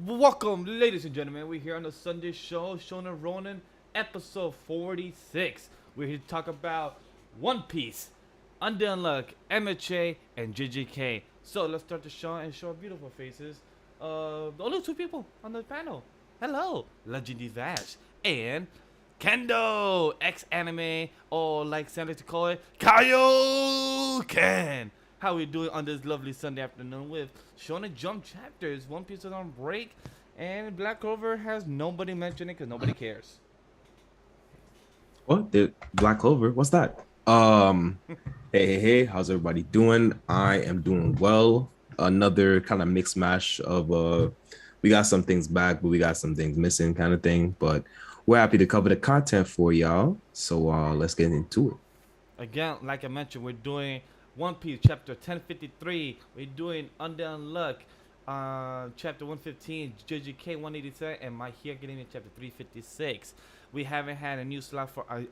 Welcome, ladies and gentlemen. We're here on the Sunday show, Shonen Ronin, episode 46. We're here to talk about One Piece, Undead Unluck, MHA, and JJK. So let's start the show and show our beautiful faces. The only two people on the panel. Hello, LegendDVash and Kendall, ex-anime, or like Sam likes to call it, Kaiju. How we doing on this lovely Sunday afternoon with Shonen Jump chapters? One Piece is on break, and Black Clover has nobody mentioning because nobody cares. What? The Black Clover? What's that? Hey, how's everybody doing? I am doing well. Another kind of mixed mash of we got some things back, but we got some things missing kind of thing. But we're happy to cover the content for y'all. So let's get into it. Again, like I mentioned, we're doing One Piece chapter 1053. We're doing Undead Unluck, chapter 115, JJK 187, and My Hero Academia chapter 356. We haven't had a new slot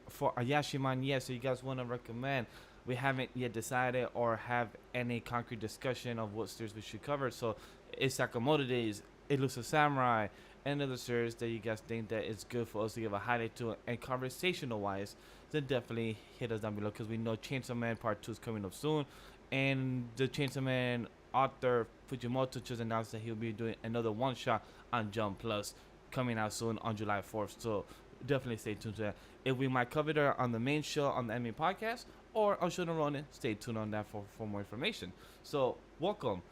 for Ayashiman yet, so you guys want to recommend. We haven't yet decided or have any concrete discussion of what series we should cover. So it's Sakamoto Days, Elusive Samurai, and other series that you guys think that it's good for us to give a highlight to. And conversational wise, then definitely hit us down below because we know Chainsaw Man Part 2 is coming up soon. And the Chainsaw Man author Fujimoto just announced that he'll be doing another one shot on Jump Plus coming out soon on July 4th. So definitely stay tuned to that. If we might cover it on the main show on the anime podcast or on Shonen Ronin, stay tuned on that for more information. So welcome.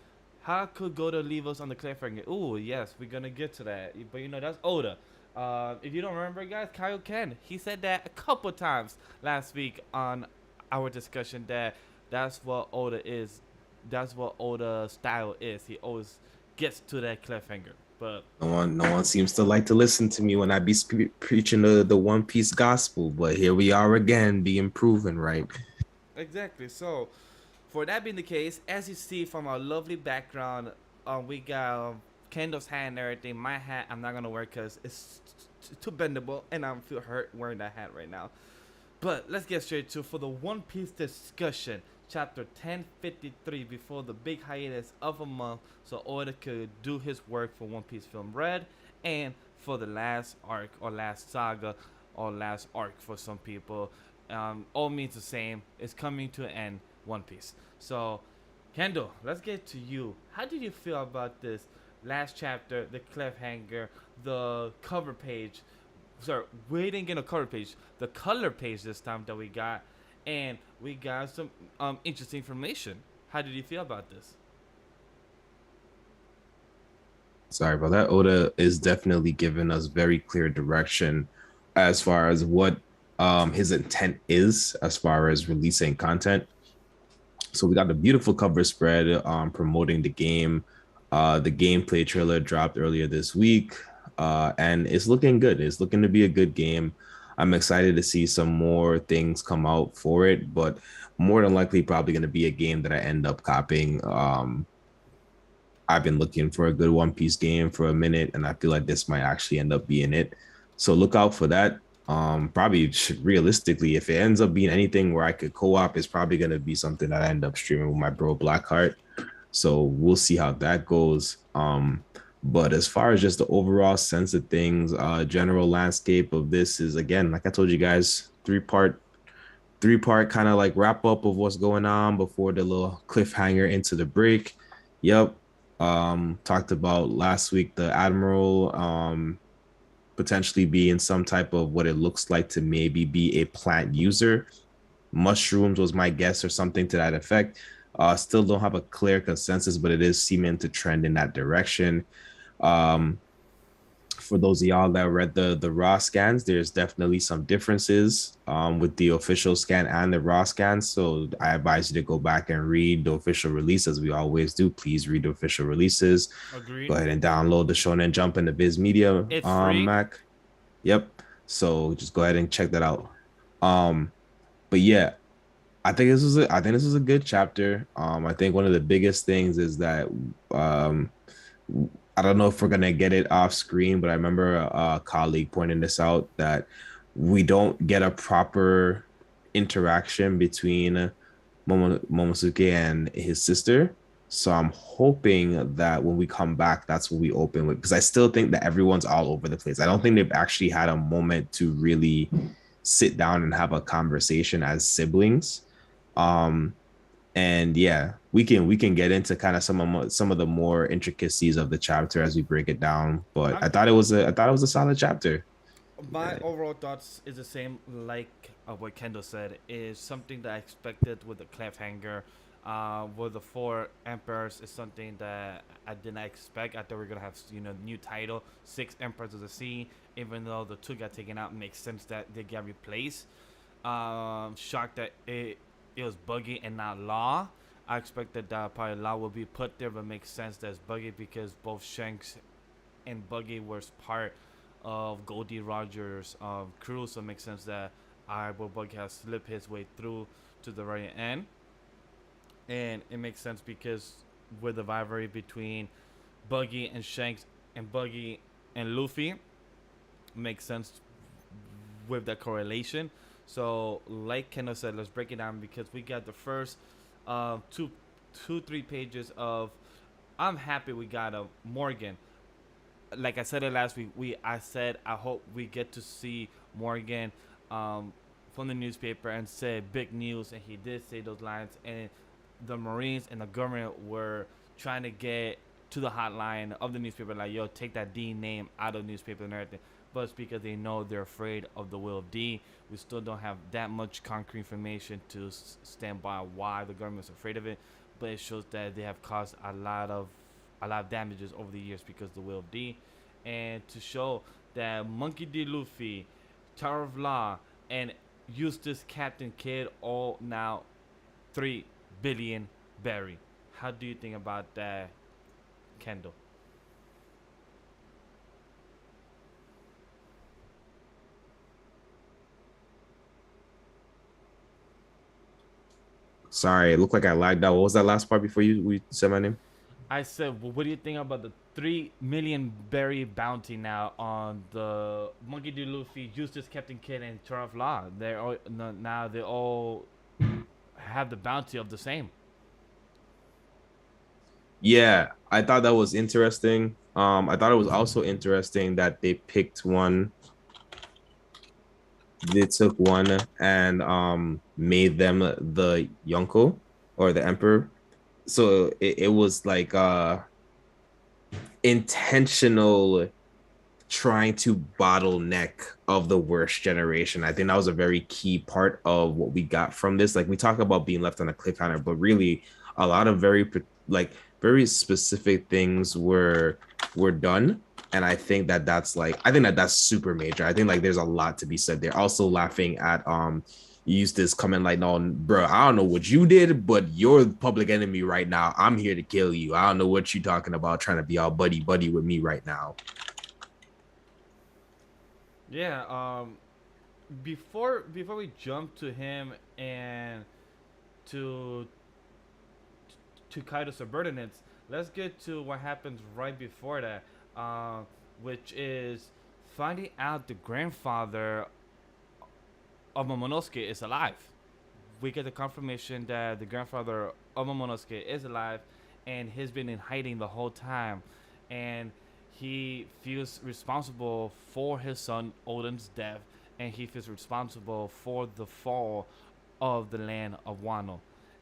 How could Goda leave us on the cliffhanger? Ooh, yes, we're gonna get to that. But you know that's Oda. If you don't remember, guys, Kyle Ken, he said that a couple times last week on our discussion that that's what Oda is. That's what Oda's style is. He always gets to that cliffhanger. But No one seems to like to listen to me when I be preaching the One Piece gospel. But here we are again, being proven right. exactly. So, for that being the case, as you see from our lovely background, we got Kendall's hat and everything. My hat, I'm not gonna wear because it's too bendable, and I feel hurt wearing that hat right now. But let's get straight to for the One Piece discussion, chapter 1053, before the big hiatus of a month, so Oda could do his work for One Piece Film Red, and for the last arc or last saga or last arc for some people. All means the same. It's coming to an end. One Piece. So, Kendall, let's get to you. How did you feel about this last chapter, the cliffhanger, the cover page? Sorry, we didn't get a cover page. The color page this time that we got, and we got some interesting information. How did you feel about this? Sorry about that. Oda is definitely giving us very clear direction as far as what his intent is as far as releasing content. So we got a beautiful cover spread promoting the game. The gameplay trailer dropped earlier this week, and it's looking good. It's looking to be a good game. I'm excited to see some more things come out for it, but more than likely probably going to be a game that I end up copying. I've been looking for a good One Piece game for a minute, and I feel like this might actually end up being it. So look out for that. Probably realistically, if it ends up being anything where I could co-op, it's probably gonna be something that I end up streaming with my bro Blackheart. So we'll see how that goes. But as far as just the overall sense of things, general landscape of this is, again, like I told you guys, three part kind of like wrap up of what's going on before the little cliffhanger into the break. Yep. Talked about last week the Admiral potentially being some type of what it looks like to maybe be a plant user. Mushrooms was my guess or something to that effect. Still don't have a clear consensus, but it is seeming to trend in that direction. Um, for those of y'all that read the raw scans, there's definitely some differences with the official scan and the raw scans. So I advise you to go back and read the official release, as we always do. Please read the official releases. Go Agreed. ahead and download the Shonen Jump and the Viz Media It's free. Mac. Yep. So just go ahead and check that out. Um, but yeah, I think this was a good chapter. I think one of the biggest things is that um I don't know if we're gonna get it off screen, but I remember a colleague pointing this out that we don't get a proper interaction between Momosuke and his sister. So I'm hoping that when we come back, that's what we open with, because I still think that everyone's all over the place. I don't think they've actually had a moment to really sit down and have a conversation as siblings. Um, and yeah, we can get into kind of some of the more intricacies of the chapter as we break it down. But I'm I thought it was a solid chapter. My overall thoughts is the same, like what Kendall said, is something that I expected with the cliffhanger. With the four emperors is something that I did not expect. I thought we were gonna have new title, six emperors of the sea. Even though the two got taken out, makes sense that they got replaced. Shocked that it was Buggy and not Law. I expected that probably Law would be put there, but makes sense that it's Buggy because both Shanks and Buggy was part of Goldie Rogers' crew, so it makes sense that Buggy has slipped his way through to the very end. And it makes sense because with the rivalry between Buggy and Shanks and Buggy and Luffy, makes sense with that correlation. So, like Kendall said, let's break it down because we got the first two, 3 pages of. I'm happy we got a Morgan. Like I said it last week, I said I hope we get to see Morgan from the newspaper and say big news, and he did say those lines. And the Marines and the government were trying to get to the hotline of the newspaper, like, yo, take that D name out of the newspaper and everything. But it's because they know they're afraid of the will of D. We still don't have that much concrete information to stand by why the government's afraid of it, but it shows that they have caused a lot of damages over the years because of the will of D, and to show that Monkey D. Luffy, Tower of Law, and Eustace Captain Kidd all now 3 billion berry. How do you think about that, Kendall? Sorry, it looked like I lagged out. What was that last part before we said my name? I said, well, what do you think about the 3 million berry bounty now on the Monkey D. Luffy, Eustace Captain Kidd, and Tower of Law? They're all, now they all have the bounty of the same. Yeah, I thought that was interesting. I thought it was also interesting that they picked one. They took one and made them the Yonko or the Emperor. So it was like intentional trying to bottleneck of the worst generation. I think that was a very key part of what we got from this. Like, we talk about being left on a cliffhanger, but really a lot of like very specific things were done. And I think that that's super major. I think like there's a lot to be said there. Also laughing at Eustace coming like, no, bro, I don't know what you did, but you're the public enemy right now. I'm here to kill you. I don't know what you're talking about, trying to be all buddy with me right now. Yeah. Before we jump to him and to Kaido's subordinates, let's get to what happens right before that, which is finding out the grandfather of Momonosuke is alive. We get the confirmation that the grandfather of Momonosuke is alive, and he's been in hiding the whole time, and he feels responsible for his son Odin's death, and he feels responsible for the fall of the land of Wano.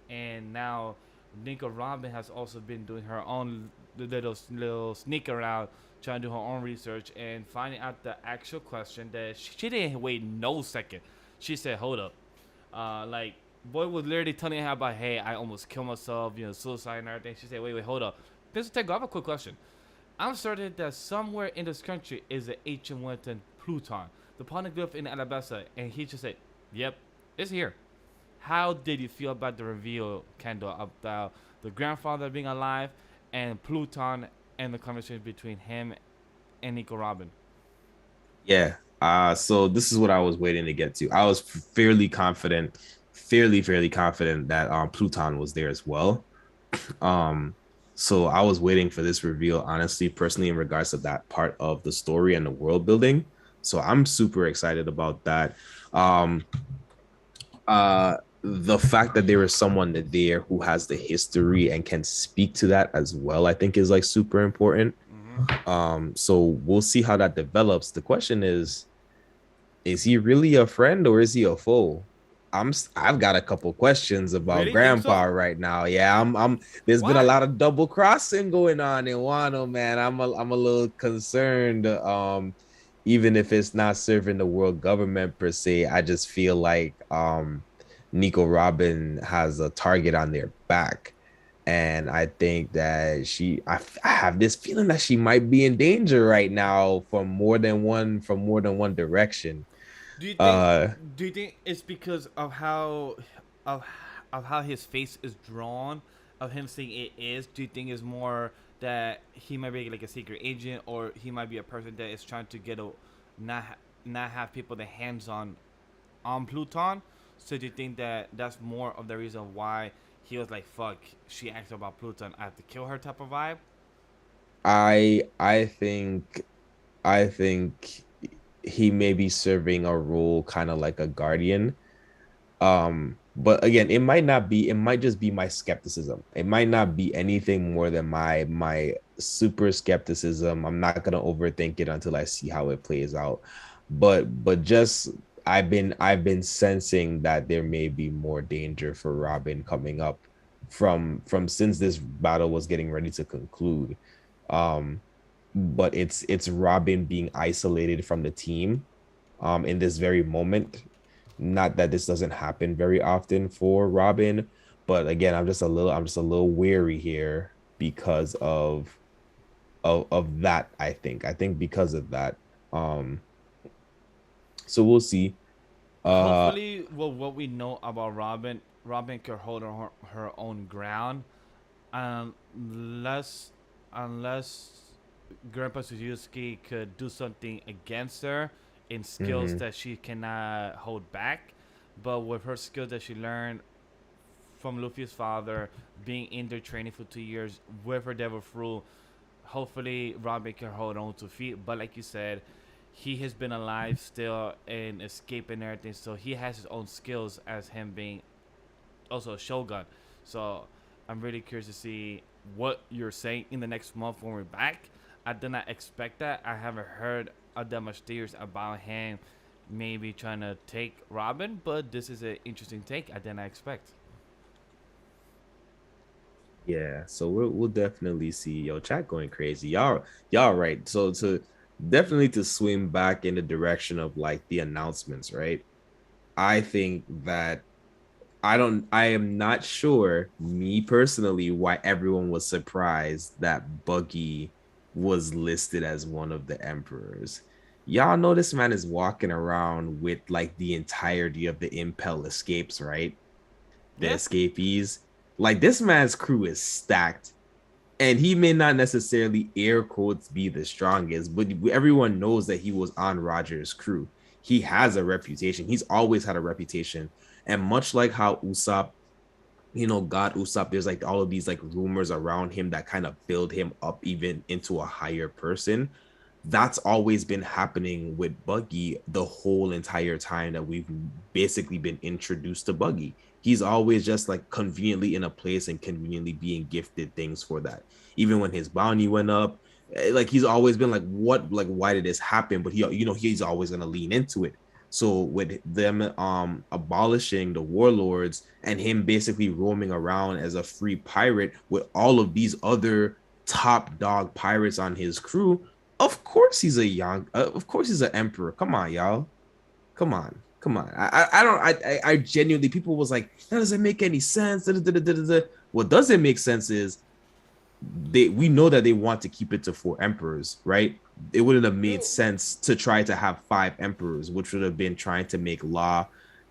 And now Nico Robin has also been doing her own little sneak around, trying to do her own research and finding out the actual question that she didn't wait no second. She said, "Hold up," like boy was literally telling her about, "Hey, I almost killed myself, suicide and everything." She said, "Wait, hold up, Mr. Tego, I have a quick question. I'm certain that somewhere in this country is an ancient Winton Pluton, the poneglyph in Alabasta," and he just said, "Yep, it's here." How did you feel about the reveal, Kendall, about the grandfather being alive and Pluton and the conversation between him and Nico Robin? Yeah. So this is what I was waiting to get to. I was fairly confident that Pluton was there as well. Um, so I was waiting for this reveal, honestly, personally, in regards to that part of the story and the world building. So I'm super excited about that. Um, the fact that there is someone there who has the history and can speak to that as well, I think is like super important. Mm-hmm. So we'll see how that develops. The question is he really a friend or is he a foe? I've got a couple questions about Really think grandpa so? right now. Yeah, I'm there's been a Why? lot of double crossing going on in Wano, man. I'm a little concerned. Even if it's not serving the world government per se, I just feel like Nico Robin has a target on their back. And I think that I have this feeling that she might be in danger right now from more than one direction. Do you think? Uh, Do you think it's because of of of how his face is drawn, of him saying it is? Do you think it's more that he might be like a secret agent, or he might be a person that is trying to get a not have people the hands on Pluton? So do you think that that's more of the reason why he was like, "Fuck," she asked about Pluton, I have to kill her type of vibe? I I think he may be serving a role kind of like a guardian. But again, it might just be my skepticism. It might not be anything more than my super skepticism. I'm not gonna overthink it until I see how it plays out. But just I've been sensing that there may be more danger for Robin coming up from since this battle was getting ready to conclude. Um, but it's Robin being isolated from the team in this very moment. Not that this doesn't happen very often for Robin, but again, I'm just a little wary here because of that, I think because of that. Um so we'll see. Uh Hopefully, well, what we know about Robin, Robin could hold her own ground, unless unless Grandpa Suzuki could do something against her in skills mhm. that she cannot hold back. But with her skills that she learned from Luffy's father, being in their training for 2 years with her Devil Fruit, hopefully Robin can hold on to feet. But like you said, he has been alive still and escaping everything, so he has his own skills as him being also a shogun. So I'm really curious to see what you're saying in the next month when we're back. I did not expect that. I haven't heard that much theories about him maybe trying to take Robin, but this is an interesting take I did not expect. Yeah, so we'll definitely see. Yo, chat going crazy. Y'all right. So to definitely to swing back in the direction of like the announcements, right? I think that I am not sure, me personally, why everyone was surprised that Buggy was listed as one of the emperors. Y'all know this man is walking around with like the entirety of the Impel escapes, right? The Yeah. escapees. Like this man's crew is stacked. And he may not necessarily air quotes be the strongest, but everyone knows that he was on Roger's crew. He has a reputation. He's always had a reputation. And much like how Usopp, God Usopp, there's like all of these like rumors around him that kind of build him up even into a higher person. That's always been happening with Buggy the whole entire time that we've basically been introduced to Buggy. He's always just like conveniently in a place and conveniently being gifted things for that. Even when his bounty went up, like he's always been like, what, like, why did this happen? But he's always gonna lean into it. So with them abolishing the warlords and him basically roaming around as a free pirate with all of these other top dog pirates on his crew, of course he's a young. Of course he's an emperor. Come on, y'all. Come on. Come on. I don't. I genuinely. People was like, that doesn't make any sense. Da, da, da, da, da, da. What doesn't make sense is we know that they want to keep it to four emperors, right? It wouldn't have made sense to try to have five emperors, which would have been trying to make Law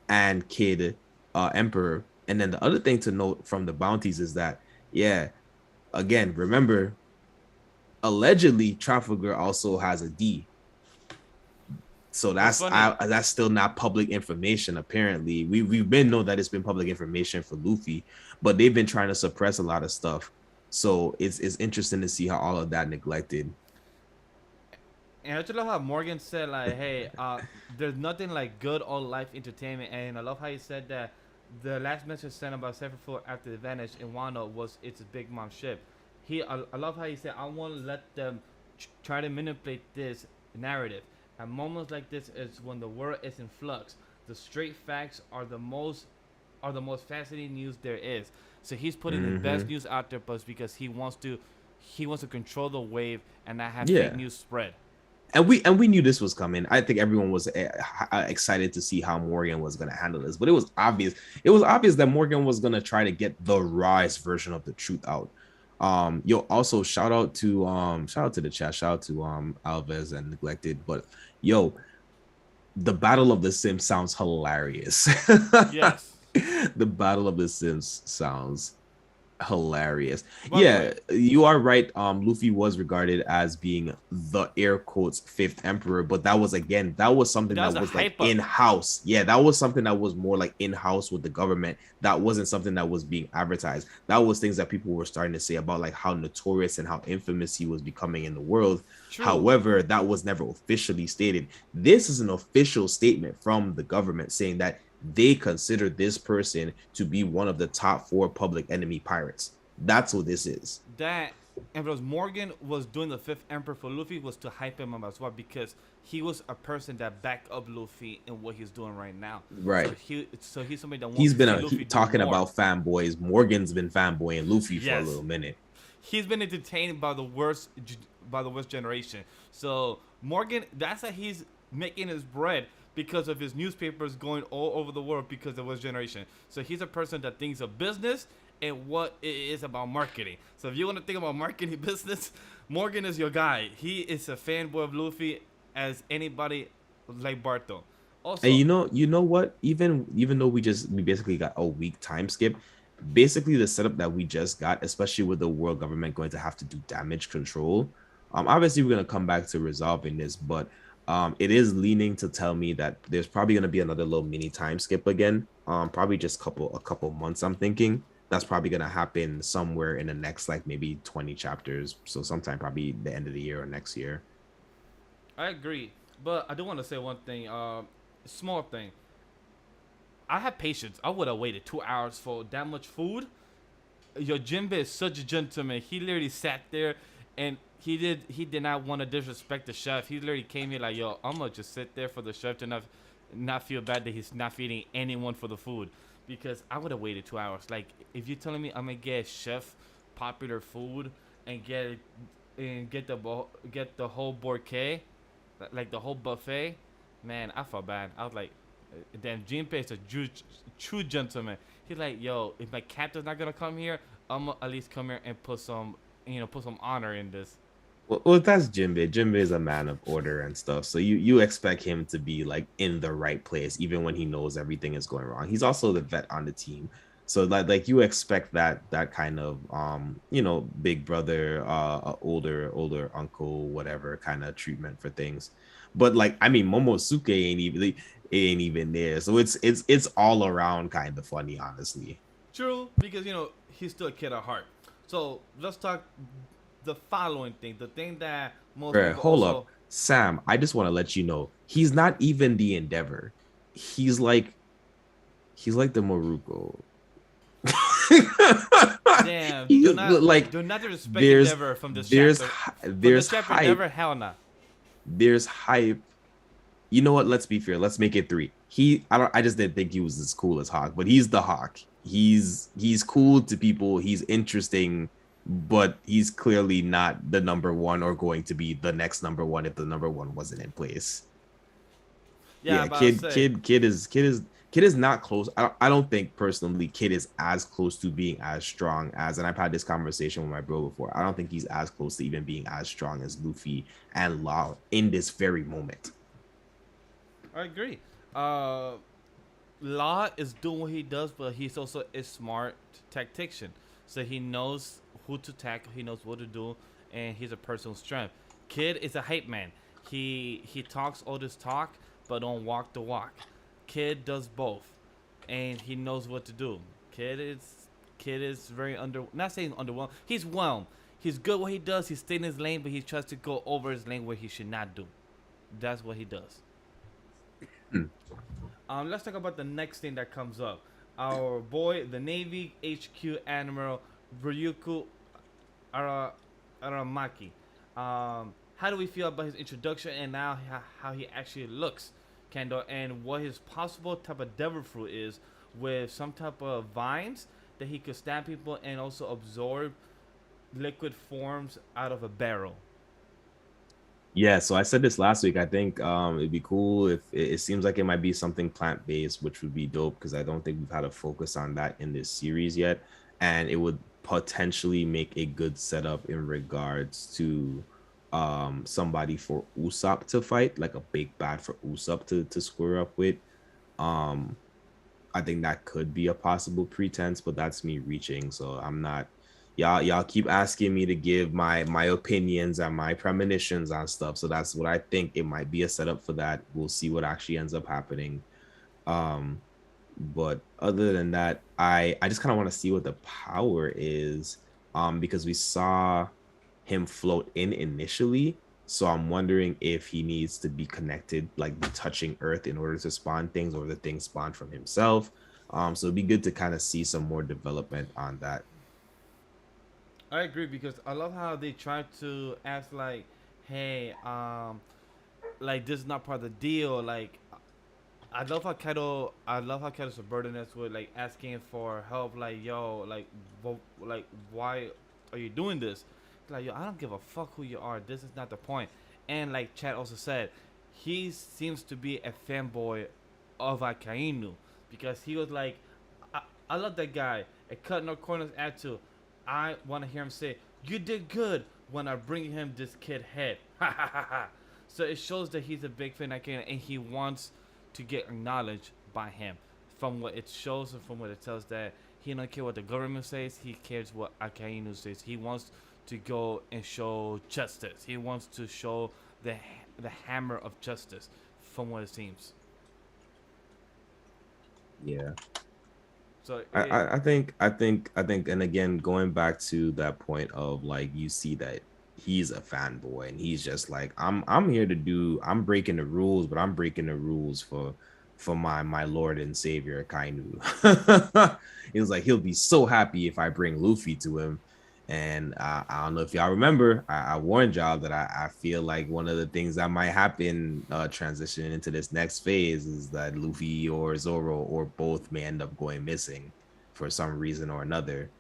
and Kid emperor. And then the other thing to note from the bounties is that, yeah, again, remember, allegedly Trafalgar also has a D. So It's funny. that's still not public information. Apparently, we've been known that it's been public information for Luffy, but they've been trying to suppress a lot of stuff. So it's interesting to see how all of that neglected. And I just love how Morgan said like, "Hey, there's nothing like good old life entertainment," and I love how he said that the last message sent about Sephiroth after the vanish in Wano was it's a Big Mom ship. I love how he said, I won't let them try to manipulate this narrative. At moments like this is when the world is in flux. The straight facts are the most fascinating news there is. So he's putting the best news out there, but because he wants to control the wave and not have fake news spread. And we knew this was coming. I think everyone was excited to see how Morgan was going to handle this, but it was obvious. It was obvious that Morgan was going to try to get the rawest version of the truth out. Also shout out to the chat, shout out to Alves and Neglected. But the Battle of the Sims sounds hilarious. Yes, the Battle of the Sims sounds hilarious. You are right. Luffy was regarded as being the air quotes fifth emperor, but that was something that was like in-house. That was something that was more like in-house with the government. That wasn't something that was being advertised. That was things that people were starting to say about like how notorious and how infamous he was becoming in the world. True. However, that was never officially stated. This is an official statement from the government saying that they consider this person to be one of the top 4 public enemy pirates. That's what this is. That, and because Morgan was doing the fifth emperor for Luffy was to hype him up as well, because he was a person that backed up Luffy in what he's doing right now. Right. So he's somebody that wants he's been to see Luffy talking about fanboys. Morgan's been fanboying Luffy for a little minute. He's been entertained by the worst generation. So Morgan, that's how he's making his bread, because of his newspapers going all over the world because of his generation. So he's a person that thinks of business and what it is about marketing. So if you want to think about marketing business, Morgan is your guy. He is a fanboy of Luffy as anybody like Barto. Also, and you know what? Even though we basically got a week time skip, basically the setup that we just got, especially with the world government going to have to do damage control. Obviously we're gonna come back to resolving this, but it is leaning to tell me that there's probably going to be another little mini time skip again. Probably just a couple months. I'm thinking that's probably going to happen somewhere in the next like maybe 20 chapters. So sometime probably the end of the year or next year. I agree, but I do want to say one thing. Small thing. I have patience. I would have waited 2 hours for that much food. Your Jinbe is such a gentleman. He literally sat there and he did not want to disrespect the chef. He literally came here like, yo, I'm gonna just sit there for the chef to not feel bad that he's not feeding anyone for the food. Because I would have waited 2 hours. Like, if you're telling me I'm gonna get chef popular food and get the whole bouquet, like the whole buffet, man, I felt bad. I was like, damn, Jinpei is a true gentleman. He's like, yo, if my captain's not gonna come here, I'm gonna at least come here and put some honor in this. Well, that's Jinbe. Jinbe is a man of order and stuff. So you expect him to be like in the right place, even when he knows everything is going wrong. He's also the vet on the team. So like you expect that kind of big brother, older uncle, whatever kind of treatment for things. But like, I mean, Momosuke ain't even there. So it's all around kind of funny, honestly. True, because he's still a kid at heart. So let's talk the following thing, the thing that most people hold up, Sam. I just want to let you know he's not even the Endeavor. He's like the Moruko. Damn, do not respect Endeavor from this chapter. There's hype. Endeavor, hell nah. There's hype. You know what? Let's be fair. Let's make it 3. I just didn't think he was as cool as Hawk, but he's the Hawk. He's cool to people. He's interesting, but he's clearly not the number 1 or going to be the next number 1 if the number 1 wasn't in place. Kid is not close. I don't think personally Kid is as close to being as strong as, and I've had this conversation with my bro before. I don't think he's as close to even being as strong as Luffy and Law in this very moment. I agree. Law is doing what he does, but he's also a smart tactician. So he knows who to tackle, he knows what to do, and he's a personal strength. Kid is a hype man. He talks all this talk, but don't walk the walk. Kid does both, and he knows what to do. Kid is very not saying underwhelmed. He's whelmed. He's good what he does. He stays in his lane, but he tries to go over his lane where he should not do. That's what he does. Let's talk about the next thing that comes up. our boy, the Navy HQ Admiral Ryuku Ara, Aramaki. How do we feel about his introduction and now how he actually looks, Kendall, and what his possible type of devil fruit is with some type of vines that he could stab people and also absorb liquid forms out of a barrel? Yeah, so I said this last week. I think it'd be cool if it seems like it might be something plant based, which would be dope because I don't think we've had a focus on that in this series yet, and it would potentially make a good setup in regards to somebody for Usopp to fight, like a big bad for Usopp to square up with. Um, I think that could be a possible pretense, but that's me reaching. So I'm not. Y'all keep asking me to give my opinions and my premonitions on stuff. So that's what I think. It might be a setup for that. We'll see what actually ends up happening. Um, but other than that, I just kind of want to see what the power is. Because we saw him float in initially. So I'm wondering if he needs to be connected, like touching Earth in order to spawn things, or the things spawn from himself. So it'd be good to kind of see some more development on that. I agree because I love how they try to ask like, hey, like this is not part of the deal. Like I love how Kaido subordinates with like asking for help. Like, yo, like, why are you doing this? Like, yo, I don't give a fuck who you are. This is not the point. And like Chad also said, he seems to be a fanboy of Akainu because he was like, I, I love that guy. A cut no corners attitude. I want to hear him say, "You did good" when I bring him this kid head. Ha ha ha ha. So it shows that he's a big fan of Akainu and he wants to get acknowledged by him. From what it shows and from what it tells that he don't care what the government says, he cares what Akainu says. He wants to go and show justice. He wants to show the hammer of justice, from what it seems. Yeah. So I think, and again, going back to that point of like, you see that he's a fanboy and he's just like, I'm here to do, I'm breaking the rules, but I'm breaking the rules for my Lord and Savior Kainu. He was like, he'll be so happy if I bring Luffy to him. And I don't know if y'all remember, I warned y'all that I feel like one of the things that might happen transitioning into this next phase is that Luffy or Zoro or both may end up going missing for some reason or another.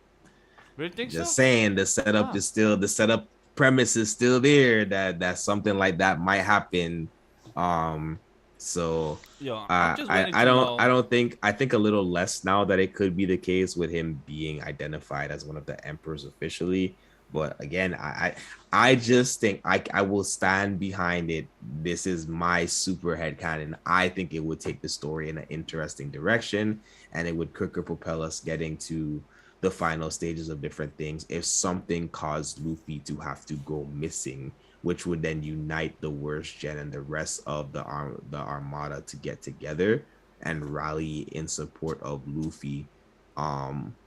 really think so? Just saying, Huh. the setup premise is still there that something like that might happen. Um, so Yo, I'm just waiting I to don't know. I think a little less now that it could be the case with him being identified as one of the emperors officially. But again, I just think I will stand behind it. This is my super headcanon. I think it would take the story in an interesting direction, and it would quicker propel us getting to the final stages of different things if something caused Luffy to have to go missing, which would then unite the worst gen and the rest of the armada to get together and rally in support of Luffy.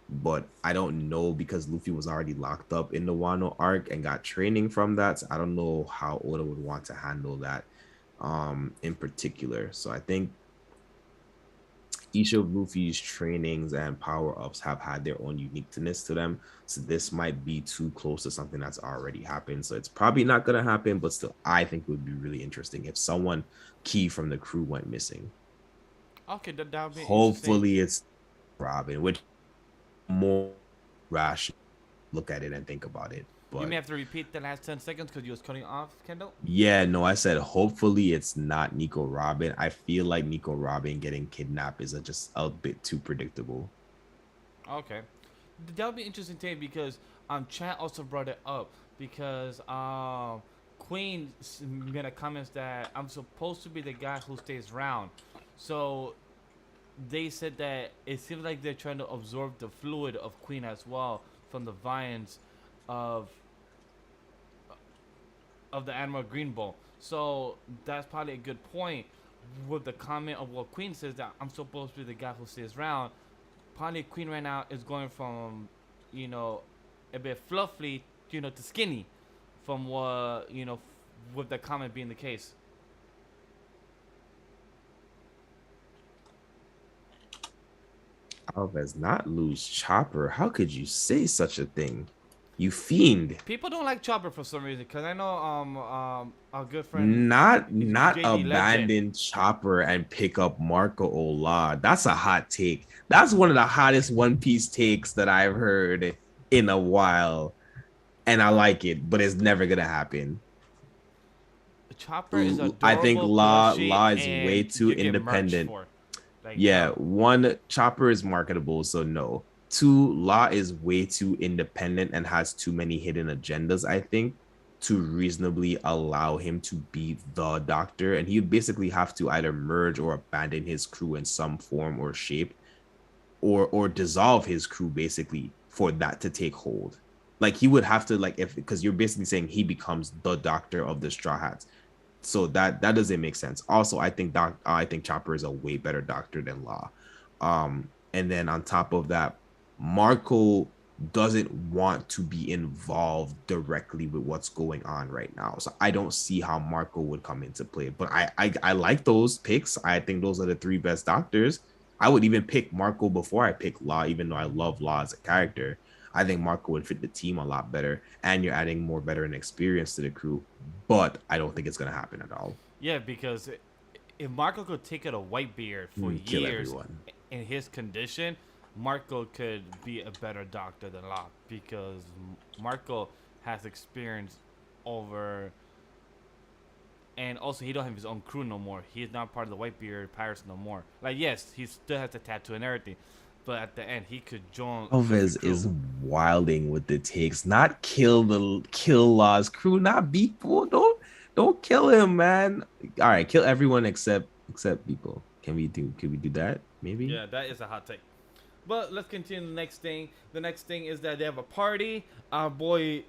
But I don't know, because Luffy was already locked up in the Wano arc and got training from that. So I don't know how Oda would want to handle that in particular. So I think each of Luffy's trainings and power ups have had their own uniqueness to them. So this might be too close to something that's already happened. So it's probably not going to happen, but still, I think it would be really interesting if someone key from the crew went missing. Okay, that would be interesting. Hopefully, it's Robin, which more rational look at it and think about it. You may But have to repeat the last 10 seconds because you was cutting off, Kendall. yeah, no, I said hopefully it's not Nico Robin. I feel like Nico Robin getting kidnapped is just a bit too predictable. Okay, that would be interesting take because Chat also brought it up because Queen made a comment that I'm supposed to be the guy who stays around, so they said that it seems like they're trying to absorb the fluid of Queen as well from the vines of the Admiral Green Bull. So that's probably a good point with the comment of what Queen says that I'm supposed to be the guy who stays around. Probably Queen right now is going from, you know, a bit fluffy, to skinny, from what with the comment being the case. Alves not lose Chopper. How could you say such a thing? You fiend. People don't like Chopper for some reason, because I know our good friend Not JD Legend. abandon Chopper and pick up Marco Ola. That's a hot take. That's one of the hottest One Piece takes that I've heard in a while. And I like it, but it's never gonna happen. Chopper is I think adorable, plushy, Law is way and too you get merch independent. for. Like, Yeah, no. one, Chopper is marketable, so no. Two, Law is way too independent and has too many hidden agendas, I think, to reasonably allow him to be the Doctor. And he'd basically have to either merge or abandon his crew in some form or shape, or dissolve his crew basically for that to take hold. Like he would have to, like, if, because you're basically saying he becomes the Doctor of the Straw Hats, so that doesn't make sense. Also, I think Chopper is a way better Doctor than Law. And then on top of that, Marco doesn't want to be involved directly with what's going on right now. So I don't see how Marco would come into play. But I like those picks. I think those are the three best Doctors. I would even pick Marco before I pick Law, even though I love Law as a character. I think Marco would fit the team a lot better, and you're adding more veteran experience to the crew. But I don't think it's gonna happen at all. Yeah, because if Marco could take out a Whitebeard for Kill years everyone. in his condition, Marco could be a better Doctor than Locke, because Marco has experience over, and also he don't have his own crew no more. He is not part of the Whitebeard Pirates no more. Like, yes, he still has the tattoo and everything, but at the end he could join the Alves crew. is wilding with the takes. Not kill Law's crew. Not people. Don't kill him, man. All right, kill everyone except people. Can we do that? Maybe. Yeah, that is a hot take. But let's continue the next thing. The next thing is that they have a party. Our boy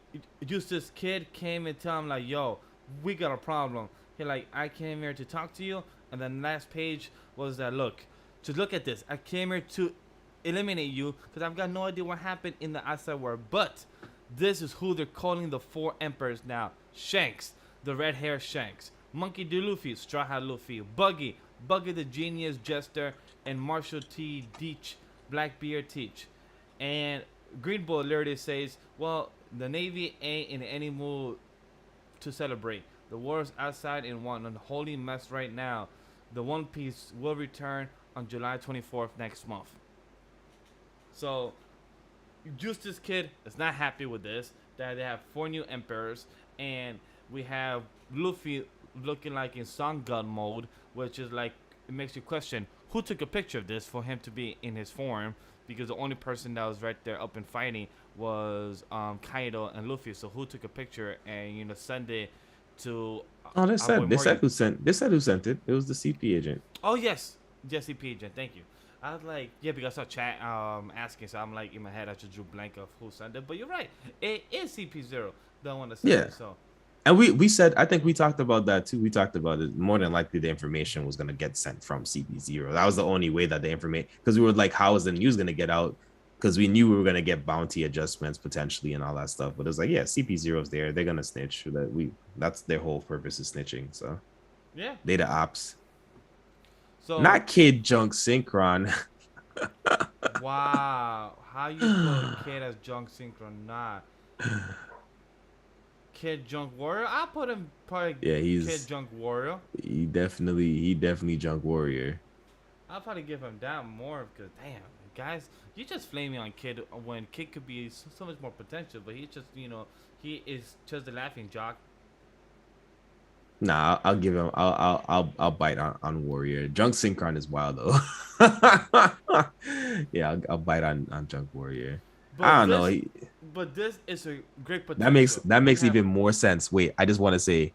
Justice Kid came and tell him like, yo, we got a problem. He like, I came here to talk to you. And then last page was that, look, just look at this. I came here to eliminate you because I've got no idea what happened in the outside world. But this is who they're calling the four emperors now. Shanks, the red hair Shanks. Monkey D. Luffy, Straw Hat Luffy. Buggy the genius jester. And Marshall T. Deach, Blackbeard Teach. And Green Bull literally says, well, the Navy ain't in any mood to celebrate. The war's outside in one unholy mess right now. The One Piece will return on July 24th next month. So, Justice Kid is not happy with this. That they have four new emperors, and we have Luffy looking like in Sun God mode, which is like, it makes you question who took a picture of this for him to be in his form, because the only person that was right there up and fighting was Kaido and Luffy. So who took a picture and send it to Oh, our boy Morgan? They said who sent it. It was the CP agent. Oh yes, Jesse Pigeon. Thank you. I was like, yeah, because I saw chat asking, so I'm like in my head I just drew blank of who sent it. But you're right, it is CP0 the one that sent Yeah. it. So And we said, I think we talked about that too. We talked about it. More than likely, the information was going to get sent from CP0. That was the only way that the information, because we were like, how is the news going to get out? Because we knew we were going to get bounty adjustments potentially and all that stuff. But it was like, yeah, CP0 is there. They're going to snitch. That's their whole purpose is snitching. So yeah. data ops. So Not Kid Junk Synchron. wow, how you put Kid as Junk Synchron? Nah. Kid Junk Warrior? I put him probably. Yeah, Kid Junk Warrior. he definitely Junk Warrior. I'll probably give him down more because damn, guys, you just flame me on Kid when Kid could be so much more potential, but he just he is just a laughing jock. Nah, I'll give him. I'll bite on Warrior. Junk Synchron is wild though. Yeah, I'll bite on Junk Warrior. But I don't know. But this is a great potential. That makes even more sense. Wait, I just want to say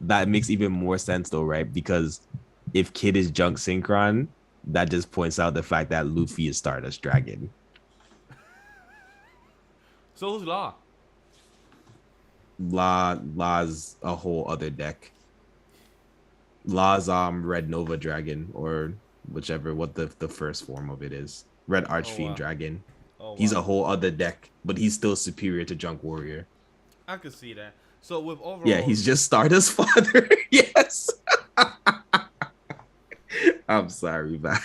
that makes even more sense though, right? Because if Kid is Junk Synchron, that just points out the fact that Luffy is Stardust Dragon. So who's Law? Law's a whole other deck. Law's Red Nova Dragon, or whichever what the first form of it is. Red Archfiend wow. Dragon. Oh, He's wow. a whole other deck, but he's still superior to Junk Warrior. I could see that. So with overall, Yeah, he's just Stardust father. Yes. I'm sorry, Vash.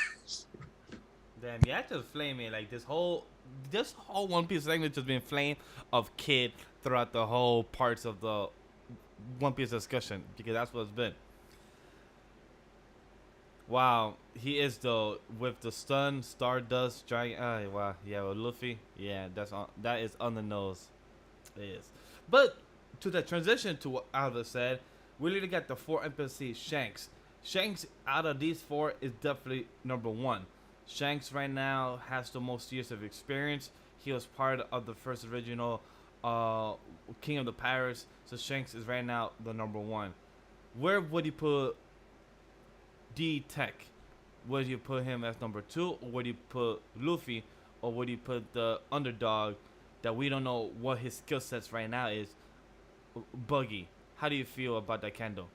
Damn, Yeah, just flaming like this whole One Piece segment just been flame of Kid throughout the whole parts of the One Piece discussion because that's what it's been. Wow, he is though with the stun, Stardust, Dragon. Wow, yeah, with Luffy, yeah, that is on the nose. It is, but to the transition to what Alva said, we literally got the four NPC Shanks. Shanks out of these four is definitely number one. Shanks right now has the most years of experience. He was part of the first original uh, King of the Pirates, so Shanks is right now the number one. Where would you put D Tech? Would you put him as number two, or would you put Luffy, or would you put the underdog that we don't know what his skill sets right now is, Buggy? How do you feel about that, Kendall?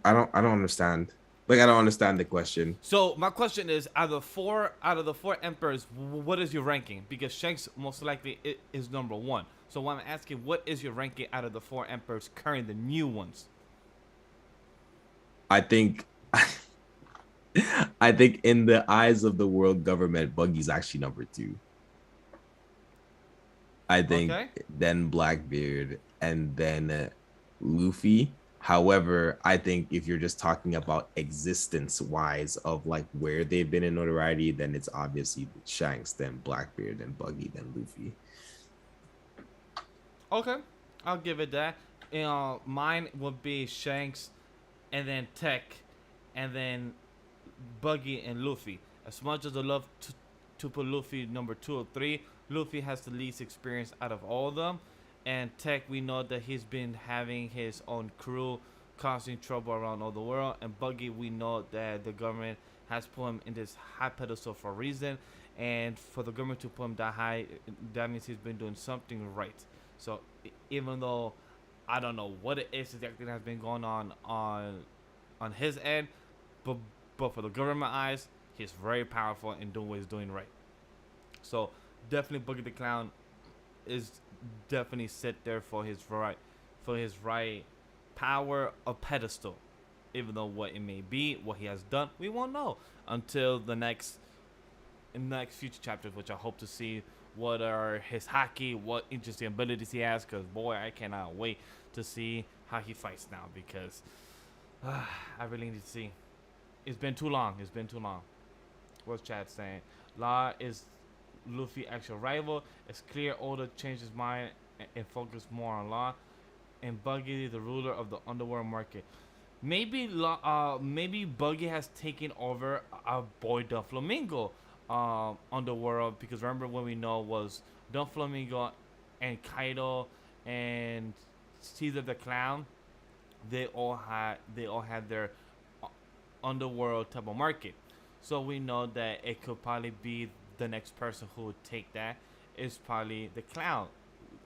I don't understand. Like I don't understand the question. So my question is, out of the four emperors, what is your ranking? Because Shanks most likely is number one. So I'm asking, what is your ranking out of the four emperors, current the new ones? I think I think in the eyes of the world government, Buggy's actually number two. I think Okay. then Blackbeard and then Luffy. However, I think if you're just talking about existence wise of like where they've been in notoriety, then it's obviously Shanks, then Blackbeard, then Buggy, then Luffy. Okay, I'll give it that. Mine would be Shanks, and then Tech, and then Buggy and Luffy. As much as I love to put Luffy number two or three, Luffy has the least experience out of all of them. And Tech, we know that he's been having his own crew, causing trouble around all the world. And Buggy, we know that the government has put him in this high pedestal for a reason. And for the government to put him that high, that means he's been doing something right. So even though I don't know what it is exactly that has been going on his end, but for the government eyes, he's very powerful and doing what he's doing right. So definitely Boogie the Clown is definitely sit there for his right power of pedestal. Even though what it may be, what he has done, we won't know until the next future chapters, which I hope to see what are his hockey, what interesting abilities he has. Because boy, I cannot wait to see how he fights now. Because I really need to see. It's been too long. It's been too long. What's Chad saying? Law is Luffy actual rival. It's clear Oda changed his mind and focused more on Law. And Buggy, the ruler of the underworld market. Maybe Buggy has taken over our boy Doflamingo underworld, because remember when we know was Doflamingo and Kaido and Caesar the Clown, they all had their underworld type of market. So we know that it could probably be the next person who would take that is probably the clown,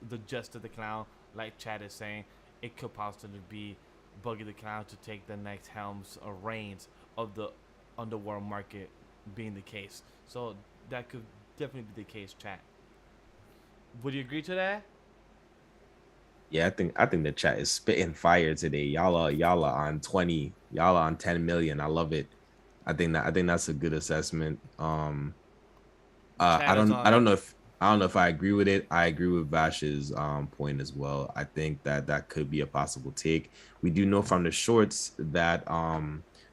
the Jester the Clown, like Chad is saying. It could possibly be Buggy the Clown to take the next helms or reins of the underworld market, being the case. So that could definitely be the case, Chad. Would you agree to that? Yeah, I think the chat is spitting fire today. Y'all are on 20. Y'all are on 10 million. I love it. I think that's a good assessment. I Chad is don't I on. don't know if I agree with it. I agree with Vash's point as well. I think that could be a possible take. We do know from the shorts that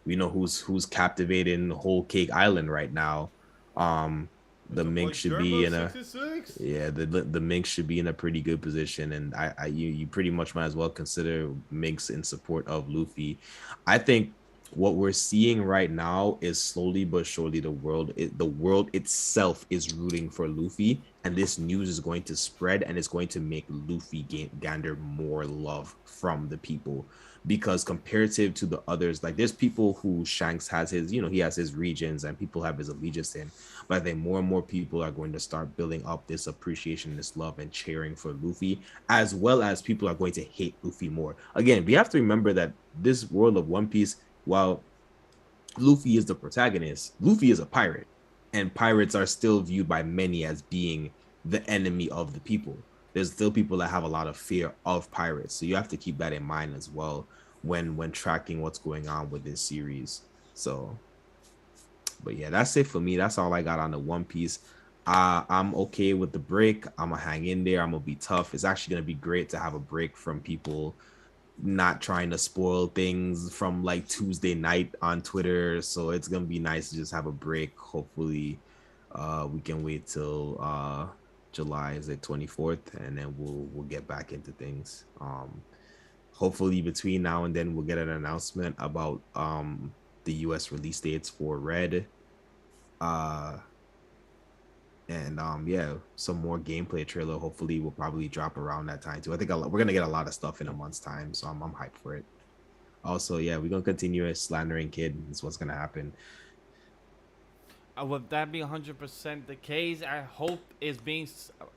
we know who's captivating the whole Cake Island right now. Um It's the a boy Mink should be Germa in a 66. yeah, the Minx should be in a pretty good position, and you pretty much might as well consider Minx in support of Luffy. I think what we're seeing right now is slowly but surely the world itself is rooting for Luffy, and this news is going to spread, and it's going to make Luffy gander more love from the people, because comparative to the others, like there's people who Shanks has his, he has his regions and people have his allegiance in, but I think more and more people are going to start building up this appreciation, this love, and cheering for Luffy, as well as people are going to hate Luffy more. Again, we have to remember that this world of One Piece, while Luffy is the protagonist, Luffy is a pirate, and pirates are still viewed by many as being the enemy of the people. There's still people that have a lot of fear of pirates, so you have to keep that in mind as well. when tracking what's going on with this series. So, but yeah, that's it for me. That's all I got on the One Piece. I'm okay with the break. I'm gonna hang in there. I'm gonna be tough. It's actually gonna be great to have a break from people not trying to spoil things from like Tuesday night on Twitter. So it's gonna be nice to just have a break. Hopefully, we can wait till July is it 24th, and then we'll get back into things. Hopefully between now and then we'll get an announcement about the US release dates for Red. Uh and yeah, some more gameplay trailer hopefully will probably drop around that time too. I think we're gonna get a lot of stuff in a month's time, so I'm hyped for it. Also, yeah, we're gonna continue slandering Kid. Is what's gonna happen. With that being 100% the case, I hope it's being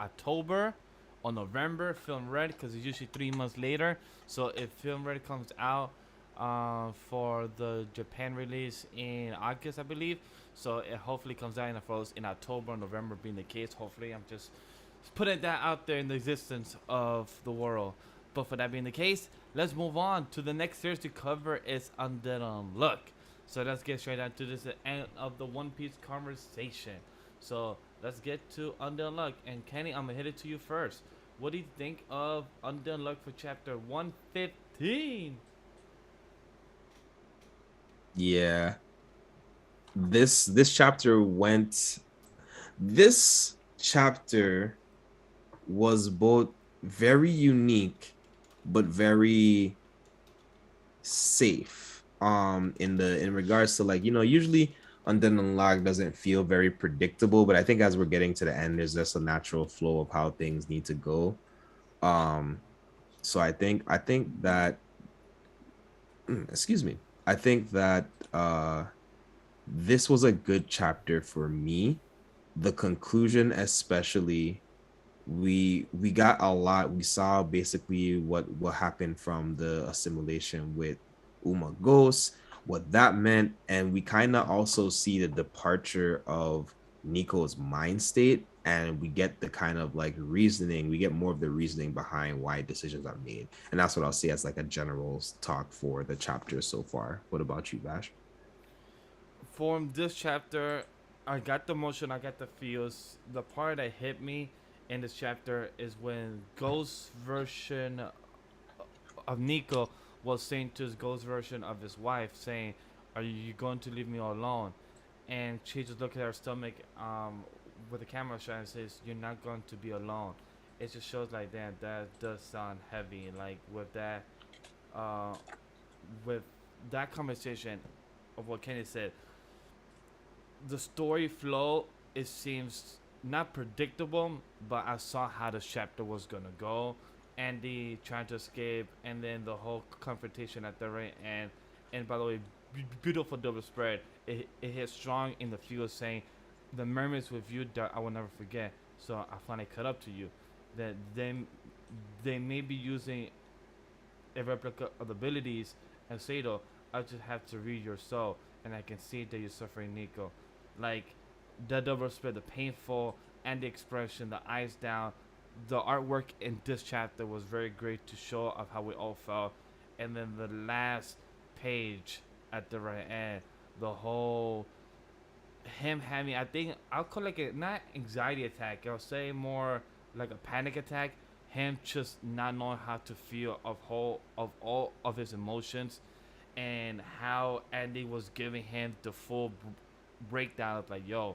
October or November, Film Red, because it's usually 3 months later. So if Film Red comes out for the Japan release in August, I believe. So it hopefully comes out in October or November, being the case. Hopefully, I'm just putting that out there in the existence of the world. But for that being the case, let's move on to the next series to cover is Undead Unluck. So let's get straight into this end of the One Piece conversation. So let's get to Undead Unluck. And Kenny, I'm gonna hit it to you first. What do you think of Undead Unluck for chapter 115? Yeah, this chapter went. This chapter was both very unique, but very safe. In regards to like usually Undead Unlock doesn't feel very predictable, but I think as we're getting to the end, there's just a natural flow of how things need to go. So I think that excuse me. I think that this was a good chapter for me. The conclusion, especially, we got a lot. We saw basically what happened from the assimilation with Uma Ghost, what that meant, and we kind of also see the departure of Nico's mind state, and we get the kind of like reasoning. We get more of the reasoning behind why decisions are made, and that's what I'll say as like a general talk for the chapter so far. What about you, Bash? From this chapter, I got the emotion, I got the feels. The part that hit me in this chapter is when Ghost version of Nico was saying to his Ghost version of his wife, saying, "Are you going to leave me all alone?" And she just looked at her stomach with the camera shot and says, "You're not going to be alone." It just shows like that does sound heavy. Like uh, with that conversation of what Kenny said, the story flow, it seems not predictable, but I saw how the chapter was gonna go. Andy trying to escape, and then the whole confrontation at the right end. And by the way, beautiful double spread. It hit strong in the field, saying, "The memories with you that I will never forget." So I finally cut up to you. That they may be using a replica of the abilities, and say though, I just have to read your soul, and I can see that you're suffering, Nico. Like the double spread, the painful and the expression, the eyes down, the artwork in this chapter was very great to show of how we all felt. And then the last page at the right end, the whole him having, I think I'll call like a not anxiety attack, I'll say more like a panic attack. Him just not knowing how to feel of all of his emotions, and how Andy was giving him the full breakdown of like, yo,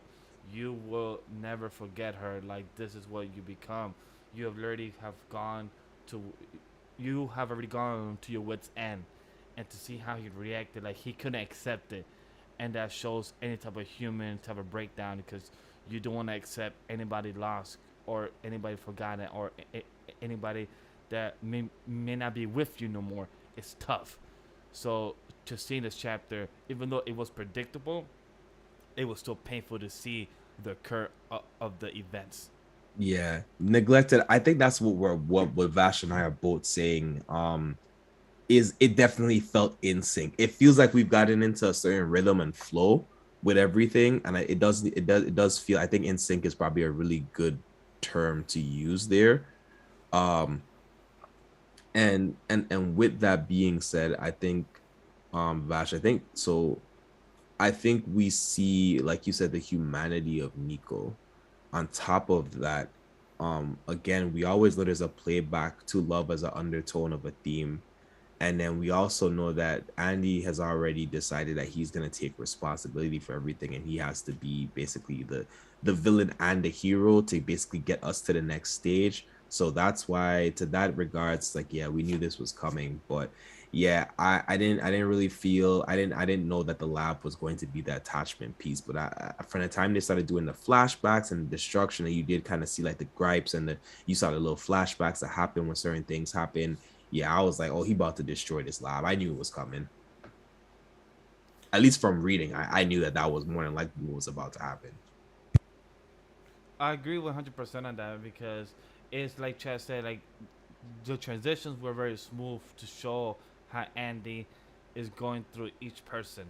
you will never forget her. Like this is what you become. You have already have gone to, you have already gone to your wits end, and to see how he reacted, like he couldn't accept it, and that shows any type of human type of breakdown, because you don't want to accept anybody lost or anybody forgotten or anybody that may not be with you no more. It's tough. So to see this chapter, even though it was predictable, it was still painful to see the occur of the events. Yeah, neglected. I think that's what Vash and I are both saying. Is it definitely felt in sync. It feels like we've gotten into a certain rhythm and flow with everything, and it does feel. I think in sync is probably a really good term to use there. Um, And with that being said, I think Vash, I think so. I think we see, like you said, the humanity of Nico. On top of that, again, we always know there's a playback to love as an undertone of a theme. And then we also know that Andy has already decided that he's gonna take responsibility for everything, and he has to be basically the villain and the hero to basically get us to the next stage. So that's why, to that regards, like, yeah, we knew this was coming, but yeah, I didn't really feel, I didn't know that the lab was going to be the attachment piece. But from the time they started doing the flashbacks and the destruction, and you did kind of see like the gripes and you saw the little flashbacks that happen when certain things happen. Yeah, I was like, oh, he about to destroy this lab. I knew it was coming. At least from reading, I knew that was more than likely what was about to happen. I agree 100% on that because it's like Chad said, like the transitions were very smooth to show how Andy is going through each person,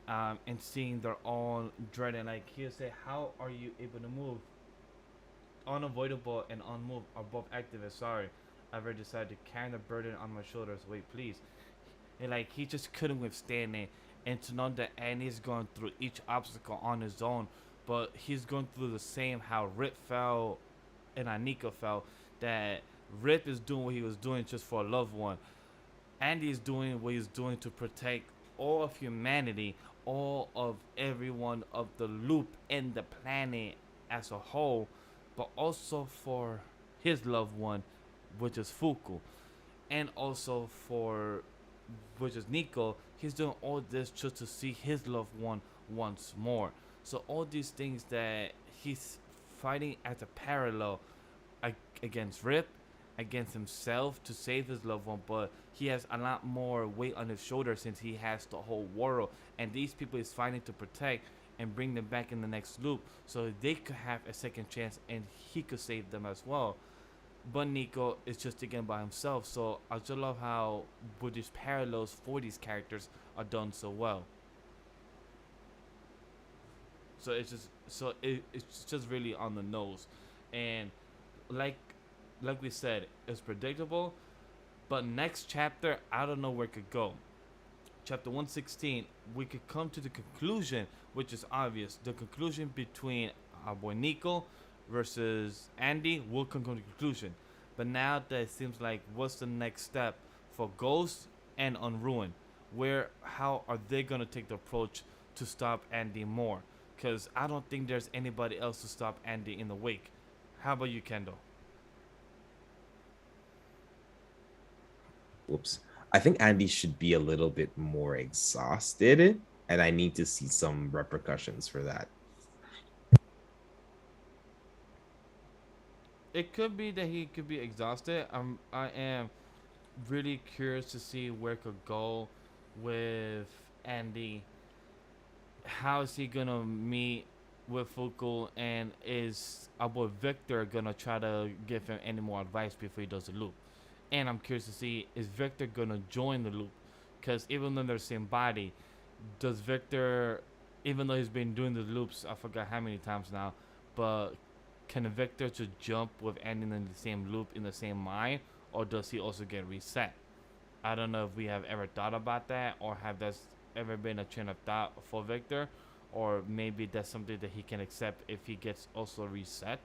and seeing their own dread. And like he'll say, "How are you able to move? Unavoidable and unmoved are both activists. Sorry, I've already decided to carry the burden on my shoulders. Wait, please." And like he just couldn't withstand it, and to know that Andy's going through each obstacle on his own, but he's going through the same how Rip felt and Anika felt, that Rip is doing what he was doing just for a loved one. Andy is doing what he's doing to protect all of humanity, all of everyone of the loop and the planet as a whole, but also for his loved one, which is Fuku, and also for which is Nico. He's doing all this just to see his loved one once more. So all these things that he's fighting as a parallel against Rip, against himself to save his loved one, but he has a lot more weight on his shoulders since he has the whole world, and these people he's fighting to protect and bring them back in the next loop so they could have a second chance and he could save them as well. But Nico is just again by himself, so I just love how with these parallels for these characters are done so well. So it's just really on the nose, and like like we said, it's predictable. But next chapter, I don't know where it could go. Chapter 116, we could come to the conclusion, which is obvious. The conclusion between our boy Nico versus Andy will come to the conclusion. But now that it seems like what's the next step for Ghost and Unruined? How are they gonna take the approach to stop Andy more? Because I don't think there's anybody else to stop Andy in the wake. How about you, Kendall? Whoops. I think Andy should be a little bit more exhausted, and I need to see some repercussions for that. It could be that he could be exhausted. I am really curious to see where it could go with Andy. How is he gonna meet with Fuku, and is our boy Victor gonna try to give him any more advice before he does the loop? And I'm curious to see, is Victor gonna join the loop? Because even though they're the same body, does Victor, even though he's been doing the loops, I forgot how many times now, but can Victor just jump with ending in the same loop in the same mind, or does he also get reset? I don't know if we have ever thought about that, or have that ever been a train of thought for Victor, or maybe that's something that he can accept if he gets also reset.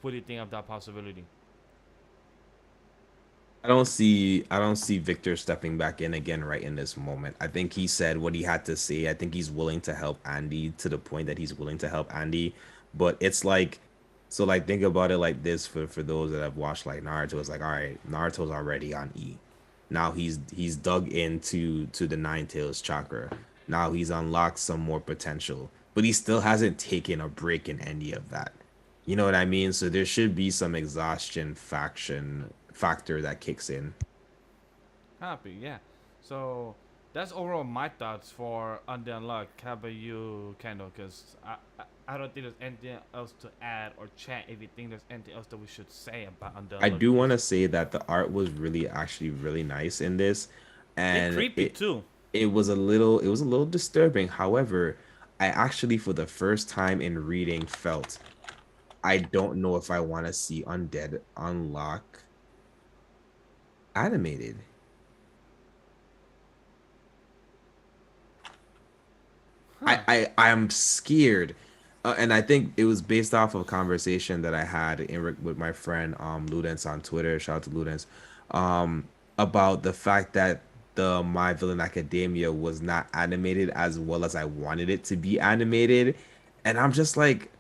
What do you think of that possibility? I don't see Victor stepping back in again right in this moment. I think he said what he had to say. I think he's willing to help Andy to the point that he's willing to help Andy. But it's like, so like think about it like this for those that have watched like Naruto. It's like, all right, Naruto's already on E. Now he's dug into to the Nine Tails chakra. Now he's unlocked some more potential, but he still hasn't taken a break in any of that. You know what I mean? So there should be some exhaustion faction factor that kicks in. Happy, yeah. So that's overall my thoughts for Undead Unluck. How about you, Kendall? Because I don't think there's anything else to add or chat if you think there's anything else that we should say about Undead I Unluck. do want Please. to say that the art was really actually really nice in this, It and creepy too. it was a little disturbing. However, I actually for the first time in reading felt I don't know if I want to see Undead Unlock animated. Huh. I'm scared, and I think it was based off of a conversation that I had with my friend Ludens on Twitter. Shout out to Ludens, um, about the fact that the My Villain Academia was not animated as well as I wanted it to be animated, and I'm just like,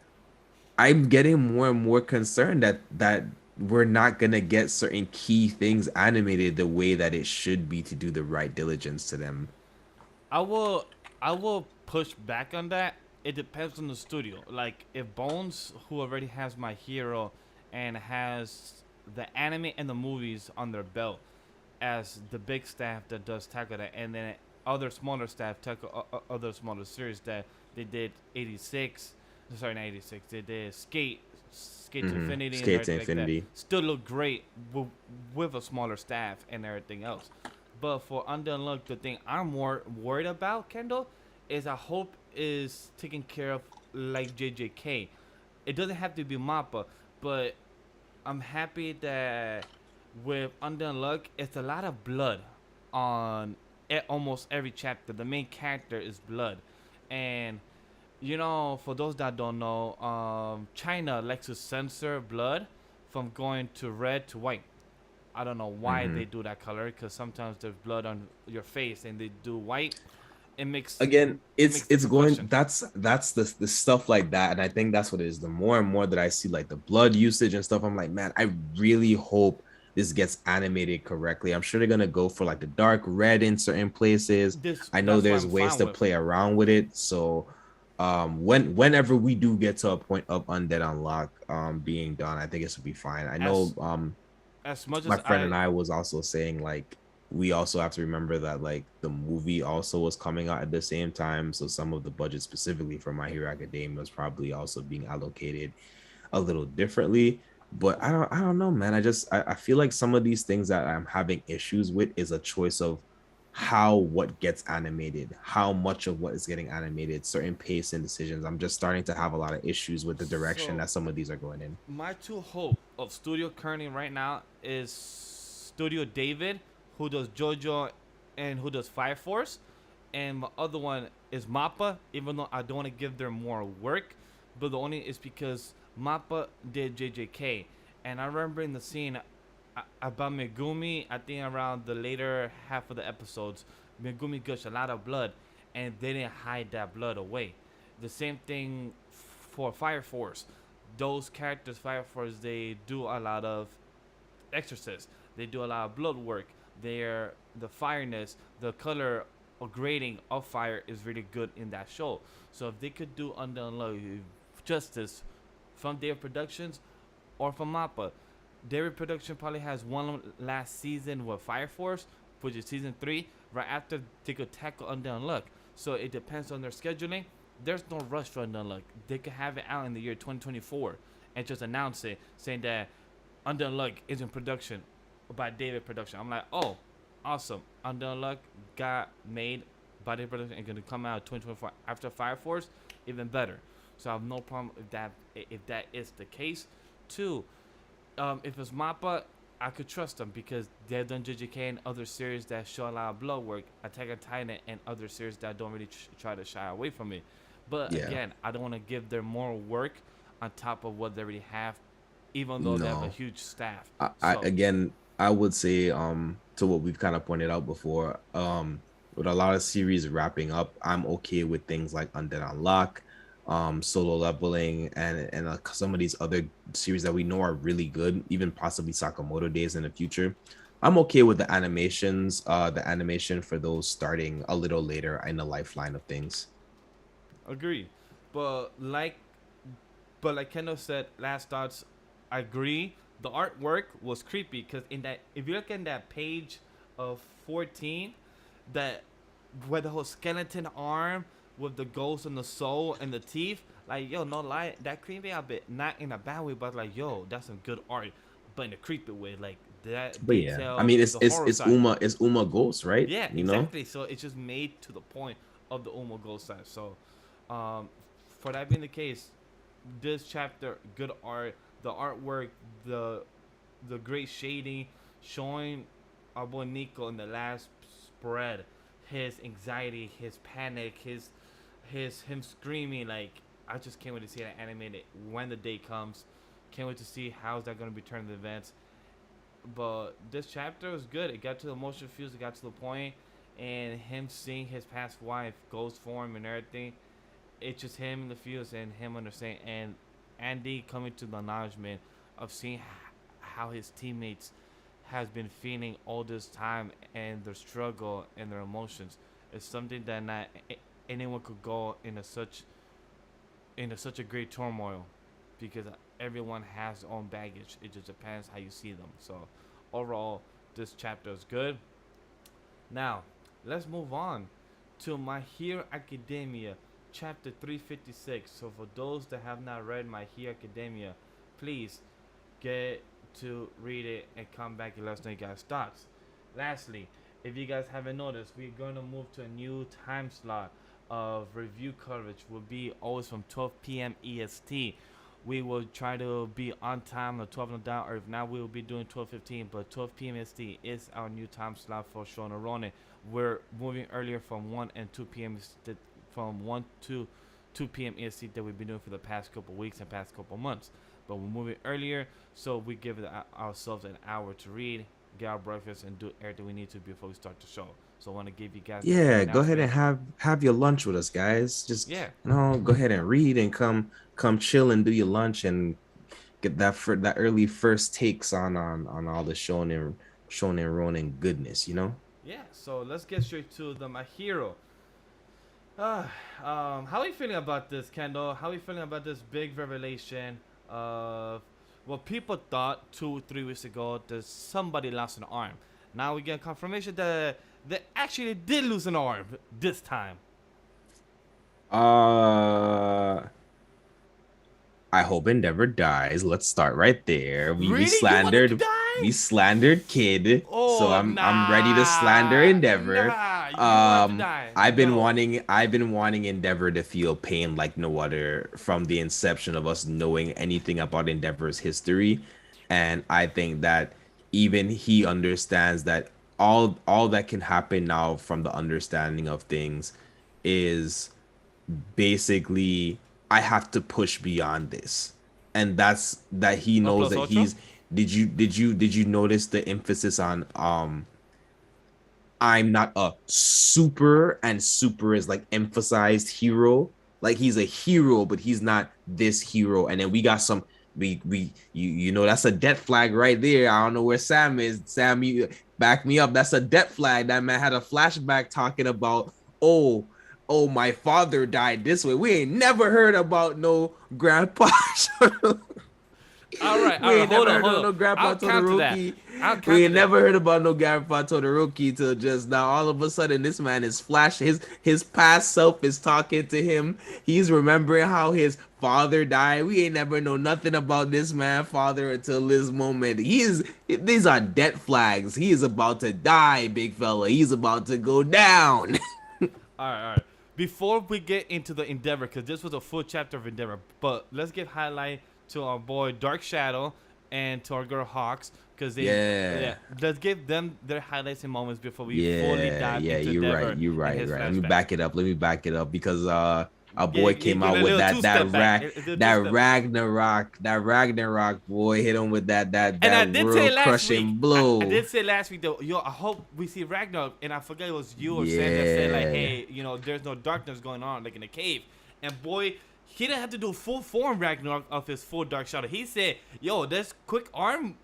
I'm getting more and more concerned that we're not gonna get certain key things animated the way that it should be to do the right diligence to them. I will I will push back on that. It depends on the studio. Like if Bones, who already has My Hero and has the anime and the movies on their belt as the big staff that does tackle that, and then other smaller staff tackle other smaller series that they did 86, sorry not 86, they did Skate to Infinity and Skate to everything like that. Infinity. Still look great with a smaller staff and everything else. But for Undead Unluck, the thing I'm more worried about, Kendall, is I hope is taken care of like JJK. It doesn't have to be Mappa, but I'm happy that with Undead Unluck, it's a lot of blood on almost every chapter. The main character is blood, and for those that don't know, China likes to censor blood from going to red to white. I don't know why Mm-hmm. they do that color because sometimes there's blood on your face and they do white. It makes Again, it it's makes it's different going questions. that's the stuff like that, and I think that's what it is. The more and more that I see like the blood usage and stuff, I'm like, man, I really hope this gets animated correctly. I'm sure they're gonna go for like the dark red in certain places. This I know that's what there's I'm ways fine to with. play around with it. So whenever we do get to a point of Undead Unlock being done, I think it should be fine. I know As as much my as friend I and I was also saying like we also have to remember that like the movie also was coming out at the same time, so some of the budget specifically for My Hero Academia was probably also being allocated a little differently. But I don't know, man. I feel like some of these things that I'm having issues with is a choice of how what gets animated, how much of what is getting animated, certain pace and decisions. I'm just starting to have a lot of issues with the direction so that some of these are going in. my two hope of Studio currently right now is Studio David, who does JoJo and who does Fire Force, and my other one is Mappa. Even though I don't want to give them more work, but the only is because Mappa did JJK, and I remember in the scene about Megumi, I think around the later half of the episodes, Megumi gushed a lot of blood, and they didn't hide that blood away. The same thing for Fire Force. Those characters, Fire Force, they do a lot of exorcists. They do a lot of blood work. The fireness, the color or grading of fire is really good in that show. So if they could do Undead Unluck justice from their productions or from Mappa, their production probably has one last season with Fire Force, which is season 3. Right after they could tackle Undead Unluck. So it depends on their scheduling. There's no rush for Undead Unluck. They could have it out in the year 2024 and just announce it, saying that Undead Unluck is in production by David Production. I'm like, oh, awesome. Undead Unluck got made by David Production and gonna come out 2024 after Fire Force, even better. So I have no problem if that is the case. Two, if it's Mappa, I could trust them because they've done JJK and other series that show a lot of blood work, Attack on Titan and other series that don't really try to shy away from it. But Yeah. again, I don't want to give them more work on top of what they already have, even though they have a No. huge staff. I So again I would say to what we've kind of pointed out before, with a lot of series wrapping up, I'm okay with things like Undead Unlock, solo leveling, and some of these other series that we know are really good, even possibly Sakamoto days in the future. I'm okay with the animation for those starting a little later in the lifeline of things. agreed. But like Kendall said, last thoughts. I agree. The artwork was creepy because in that, if you look in that page of 14, that where the whole skeleton arm with the ghost and the soul and the teeth, like yo, no lie, that creepy a bit. Not in a bad way, but like yo, that's some good art, but in a creepy way, like that But yeah, I detail, mean the horror side. It's Uma Ghost, right? Yeah, You know? exactly. So it's just made to the point of the Umo Ghost side. So, um, for that being the case, this chapter, good art, the artwork, the great shading, showing our boy Nico in the last spread, his anxiety, his panic, his him screaming, like, I just can't wait to see that animated when the day comes. Can't wait to see how's that gonna be turning the events. But this chapter was good. It got to the emotional feels. It got to the point, and him seeing his past wife ghost form and everything. It's just him in the fields and him understanding, and Andy coming to the acknowledgement of seeing how his teammates has been feeling all this time and their struggle and their emotions. It's something that not anyone could go into such a great turmoil, because everyone has their own baggage. It just depends how you see them. So overall, this chapter is good. Now let's move on to My Hero Academia chapter 356. So for those that have not read My Hero Academia, please get to read it and come back and let us know your guys' thoughts. Lastly, if you guys haven't noticed, we're going to move to a new time slot of review coverage. Will be always from 12 p.m. EST. We will try to be on time at 12 and down, or if not, we will be doing 12:15. But 12 p.m. EST is our new time slot for Shonen Ronin. We're moving earlier from 1 and 2 p.m. from 1 to 2 p.m. EST that we've been doing for the past couple weeks and past couple months. But we're moving earlier, so we give ourselves an hour to read, get our breakfast, and do everything we need to before we start the show. So I want to give you guys. Yeah, go ahead and have your lunch with us, guys. Just go ahead and read and come chill and do your lunch and get that early first takes on all the Shonen Ronin goodness, you know. Yeah. So let's get straight to My Hero. How are you feeling about this, Kendall? How are you feeling about this big revelation of what people thought 2-3 weeks ago that somebody lost an arm? Now we get confirmation that they actually did lose an arm this time. I hope Endeavor dies. Let's start right there. We slandered Kid. So I'm ready to slander Endeavor. I've been wanting Endeavor to feel pain like no other from the inception of us knowing anything about Endeavor's history. And I think that even he understands that all that can happen now from the understanding of things is basically I have to push beyond this, and that's that he knows that he's. Did you notice the emphasis on I'm not a super, and super is like emphasized hero, like he's a hero but he's not this hero. And then we got some you know that's a death flag right there. I don't know where Sam is. Sam, you back me up. That's a death flag. That man had a flashback talking about oh, my father died this way. We ain't never heard about no grandpa. All right, hold on. No grandpa Todoroki. We ain't never heard about no grandpa Todoroki till just now. All of a sudden, this man is flash. His past self is talking to him. He's remembering how his father died. We ain't never know nothing about this man father until this moment. These are death flags. He is about to die, big fella. He's about to go down. All right. Before we get into the Endeavor, because this was a full chapter of Endeavor, but let's give highlight to our boy Dark Shadow and to our girl Hawks, because let's give them their highlights and moments before we fully dive into Endeavor. You're right. Let me back it up because our boy came out with that Ragnarok boy hit him with that world crushing blow. I did say last week though, I hope we see Ragnarok, and I forget it was you or Sam that said like, hey, there's no darkness going on like in the cave, and boy, he didn't have to do full form Ragnarok of his full Dark Shadow. He said, this quick arm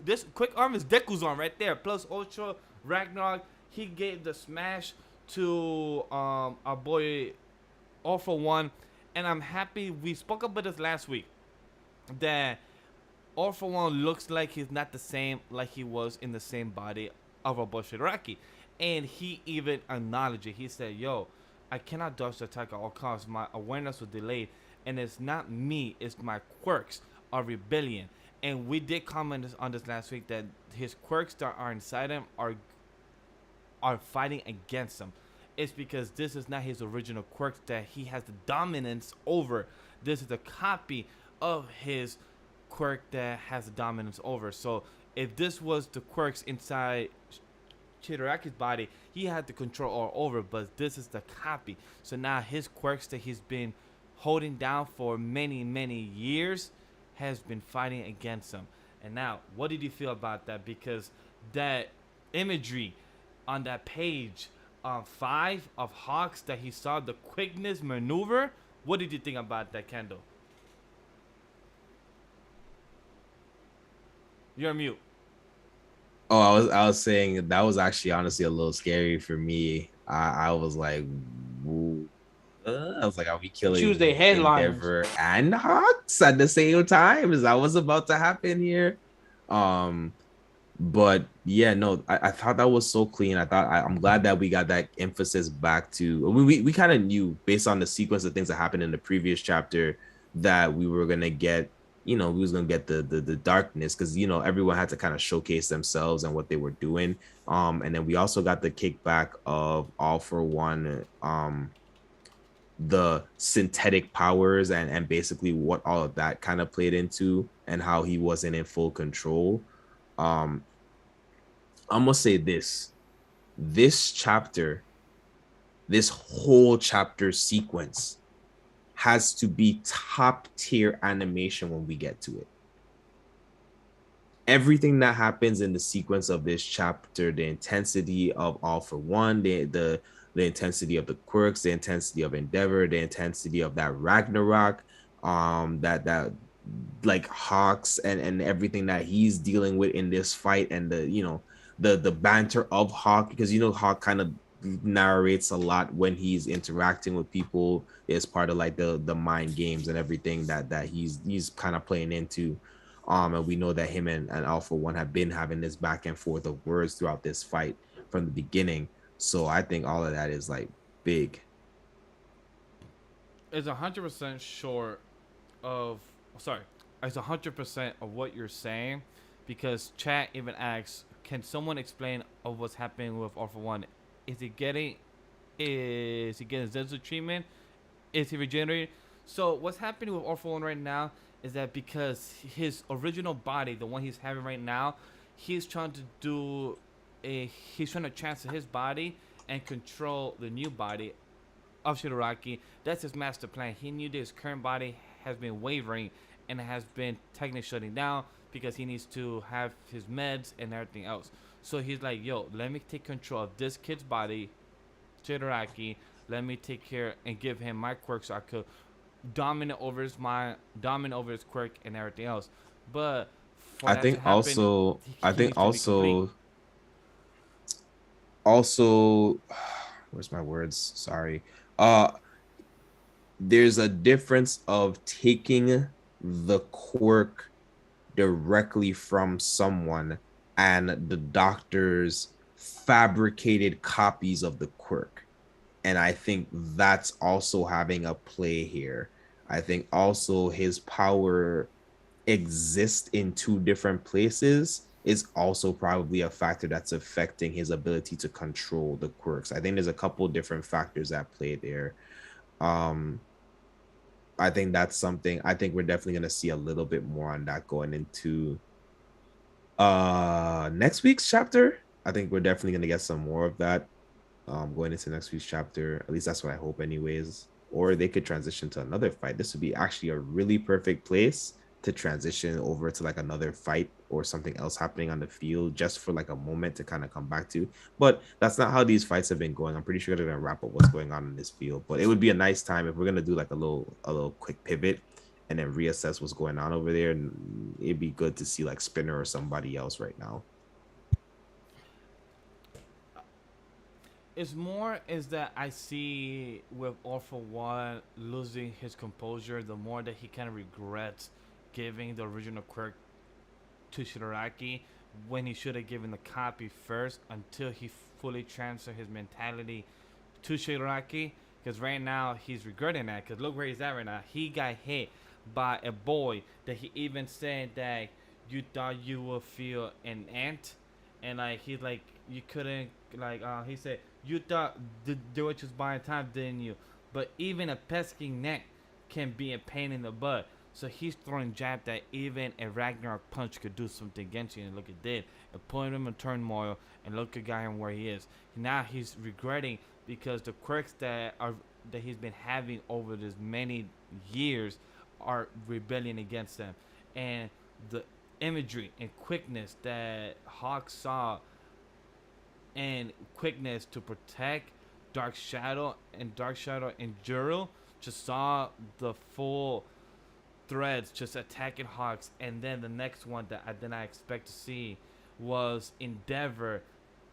is Deku's arm right there, plus Ultra Ragnarok. He gave the smash to our boy All For One, and I'm happy we spoke about this last week that All For One looks like he's not the same like he was in the same body of our boy Shigaraki, and he even acknowledged it. He said, I cannot dodge the attack at all costs. My awareness was delayed, and it's not me, it's my quirks of rebellion. And we did comment on this last week that his quirks that are inside him are fighting against him. It's because this is not his original quirk that he has the dominance over. This is a copy of his quirk that has the dominance over. So if this was the quirks inside Chidaraki's body, he had the control all over, but this is the copy. So now his quirks that he's been holding down for many, many years has been fighting against him. And now, what did you feel about that? Because that imagery on that page 5 of Hawks that he saw the quickness maneuver, what did you think about that, Kendall? You're mute. Oh, I was saying that was actually honestly a little scary for me. I was like, "Woo." I was like, are we killing Choose the headliners Endeavor and Hawks at the same time? Is that what's about to happen here? But yeah, no, I thought that was so clean. I'm glad that we got that emphasis back to. We kind of knew based on the sequence of things that happened in the previous chapter that we were gonna get, we was gonna get the darkness, because everyone had to kind of showcase themselves and what they were doing. And then we also got the kickback of All for One, the synthetic powers and basically what all of that kind of played into and how he wasn't in full control. I'm gonna say this chapter, this whole chapter sequence has to be top tier animation when we get to it. Everything that happens in the sequence of this chapter, the intensity of All for One, the intensity of the quirks, the intensity of Endeavor, the intensity of that Ragnarok, that like Hawks and everything that he's dealing with in this fight, and the banter of Hawk, because Hawk kind of narrates a lot when he's interacting with people as part of like the mind games and everything that he's kind of playing into. And we know that him and Alpha One have been having this back and forth of words throughout this fight from the beginning. So I think all of that is like big. It's 100% short of. Sorry, it's 100% of what you're saying, because chat even asks, "Can someone explain of what's happening with All for One? Is he getting Zenzu treatment? Is he regenerating?" So what's happening with All for One right now is that because his original body, the one he's having right now, he's trying to transfer his body and control the new body of Shigaraki. That's his master plan. He knew that his current body has been wavering and has been technically shutting down because he needs to have his meds and everything else. So he's like, yo, let me take control of this kid's body, Shigaraki. Let me take care and give him my quirk so I could dominate over his mind, dominate over his quirk and everything else. But I think also where's my words? Sorry. There's a difference of taking the quirk directly from someone and the doctor's fabricated copies of the quirk. And I think that's also having a play here. I think also his power exists in two different places is also probably a factor that's affecting his ability to control the quirks. I think there's a couple different factors at play there. I think that's something I think we're definitely going to see a little bit more on that going into next week's chapter. I think we're definitely going to get some more of that going into next week's chapter. At least that's what I hope anyways. Or they could transition to another fight. This would be actually a really perfect place to transition over to like another fight or something else happening on the field just for like a moment to kind of come back to. But that's not how these fights have been going. I'm pretty sure they're gonna wrap up what's going on in this field. But it would be a nice time if we're gonna do like a little quick pivot and then reassess what's going on over there. And it'd be good to see like Spinner or somebody else right now. It's more is that I see with All for One losing his composure, the more that he kind of regrets giving the original quirk to Shigaraki when he should have given the copy first until he fully transferred his mentality to Shigaraki. Because right now he's regretting that. Because look where he's at right now. He got hit by a boy that he even said that you thought you would feel an ant, and like he's like you couldn't he said you thought they were just buying time, didn't you? But even a pesky net can be a pain in the butt. So he's throwing jab that even a Ragnarok punch could do something against you, and look, it did. It put him in turmoil, and look at guy where he is. Now he's regretting because the quirks that he's been having over this many years are rebelling against them, and the imagery and quickness that Hawk saw, and quickness to protect Dark Shadow and Juro, just saw the full threads just attacking Hawks, and then the next one that I did not expect to see was Endeavor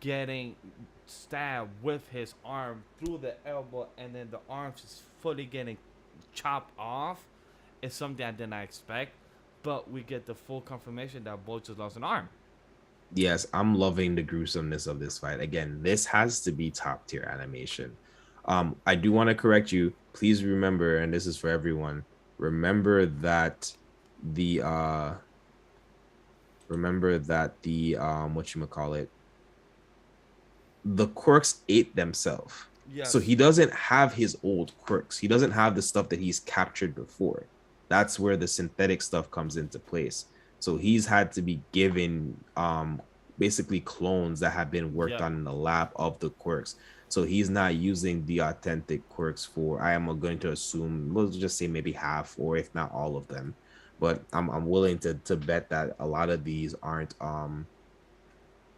getting stabbed with his arm through the elbow, and then the arm just fully getting chopped off. It's something I did not expect, but we get the full confirmation that both just lost an arm. Yes, I'm loving the gruesomeness of this fight. Again, this has to be top tier animation. I do want to correct you. Please remember, and this is for everyone, remember that the whatchamacallit, the quirks ate themselves. Yes. So he doesn't have his old quirks. He doesn't have the stuff that he's captured before. That's where the synthetic stuff comes into place. So he's had to be given basically clones that have been worked on in the lab of the quirks. So he's not using the authentic quirks for, I am going to assume, we'll just say maybe half, or if not all of them. But I'm willing to bet that a lot of these aren't, a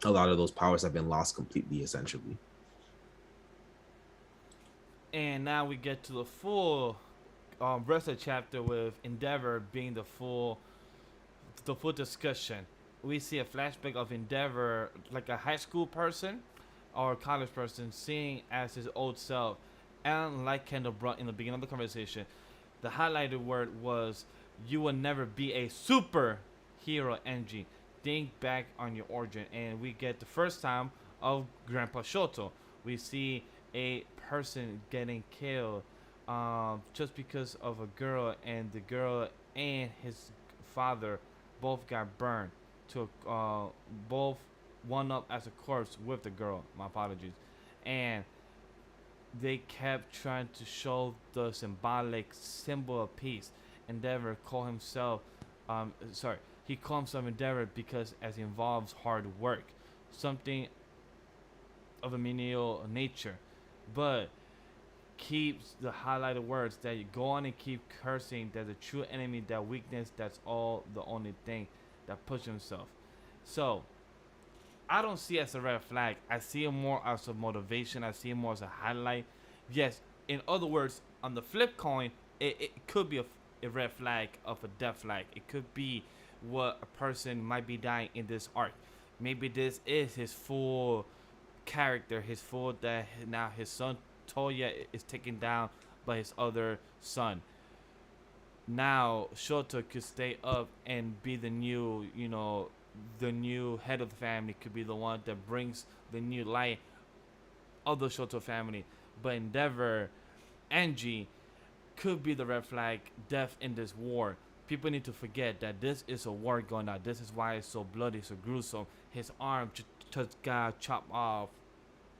lot of those powers have been lost completely, essentially. And now we get to the full rest of the chapter with Endeavor being the full discussion. We see a flashback of Endeavor, like a high school person or a college person, seeing as his old self. And like Kendall brought in the beginning of the conversation, the highlighted word was, "You will never be a superhero, NG. Think back on your origin." And we get the first time of Grandpa Shoto. We see a person getting killed just because of a girl, and the girl and his father both got burned. Took both one up as a corpse with the girl. My apologies. And they kept trying to show the symbolic symbol of peace. Endeavor called himself, he called himself Endeavor because as it involves hard work, something of a menial nature, but keeps the highlighted words that you go on and keep cursing. There's a true enemy, that weakness, that's all the only thing that pushes himself. So I don't see it as a red flag. I see it more as a motivation. I see it more as a highlight. Yes, in other words, on the flip coin, it could be a red flag of a death flag. It could be what a person might be dying in this arc. Maybe this is his full character, his full, that now his son Toya is taken down by his other son. Now Shota could stay up and be the new, the new head of the family, could be the one that brings the new light of the Shoto family. But Endeavor, Angie, could be the red flag, death in this war. People need to forget that this is a war going on. This is why it's so bloody, so gruesome. His arm just got chopped off,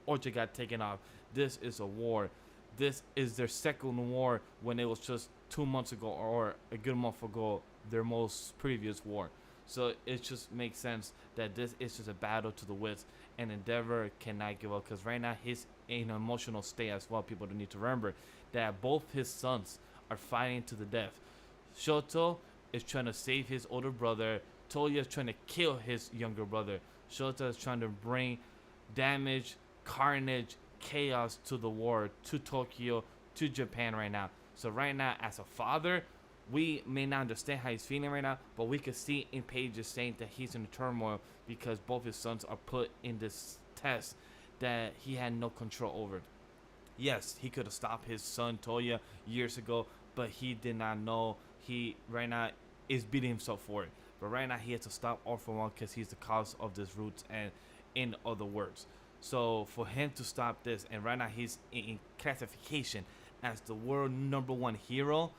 or just got taken off. This is a war. This is their second war, when it was just 2 months ago, or a good month ago, their most previous war. So it just makes sense that this is just a battle to the wits, and Endeavor cannot give up, because right now he's in an emotional state as well. People don't need to remember that both his sons are fighting to the death. Shoto is trying to save his older brother. Toya is trying to kill his younger brother. Shota is trying to bring damage, carnage, chaos to the war, to Tokyo, to Japan right now. So right now, as a father, we may not understand how he's feeling right now, but we could see in pages saying that he's in turmoil because both his sons are put in this test that he had no control over. Yes, he could have stopped his son Toya years ago, but he did not know. He right now is beating himself for it. But right now he has to stop all for one, because he's the cause of this roots, and in other words. So for him to stop this, and right now he's in classification as the world #1 hero,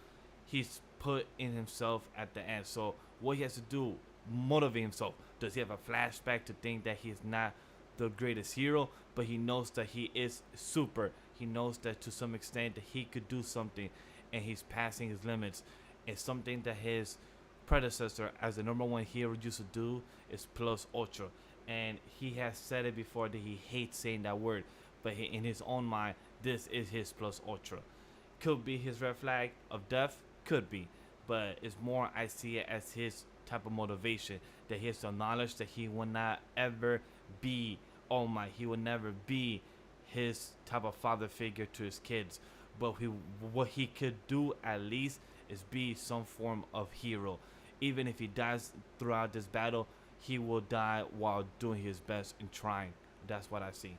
he's put in himself at the end. So what he has to do, motivate himself. Does he have a flashback to think that he's not the greatest hero, but he knows that he is super. He knows that to some extent that he could do something, and he's passing his limits. It's something that his predecessor as the number one hero used to do is plus ultra. And he has said it before that he hates saying that word, but in his own mind, this is his plus ultra. Could be his red flag of death, could be, but it's more I see it as his type of motivation that he has to acknowledge that he will not ever be All Might. He will never be his type of father figure to his kids, but what he could do at least is be some form of hero. Even if he dies throughout this battle, he will die while doing his best and trying. That's what I see.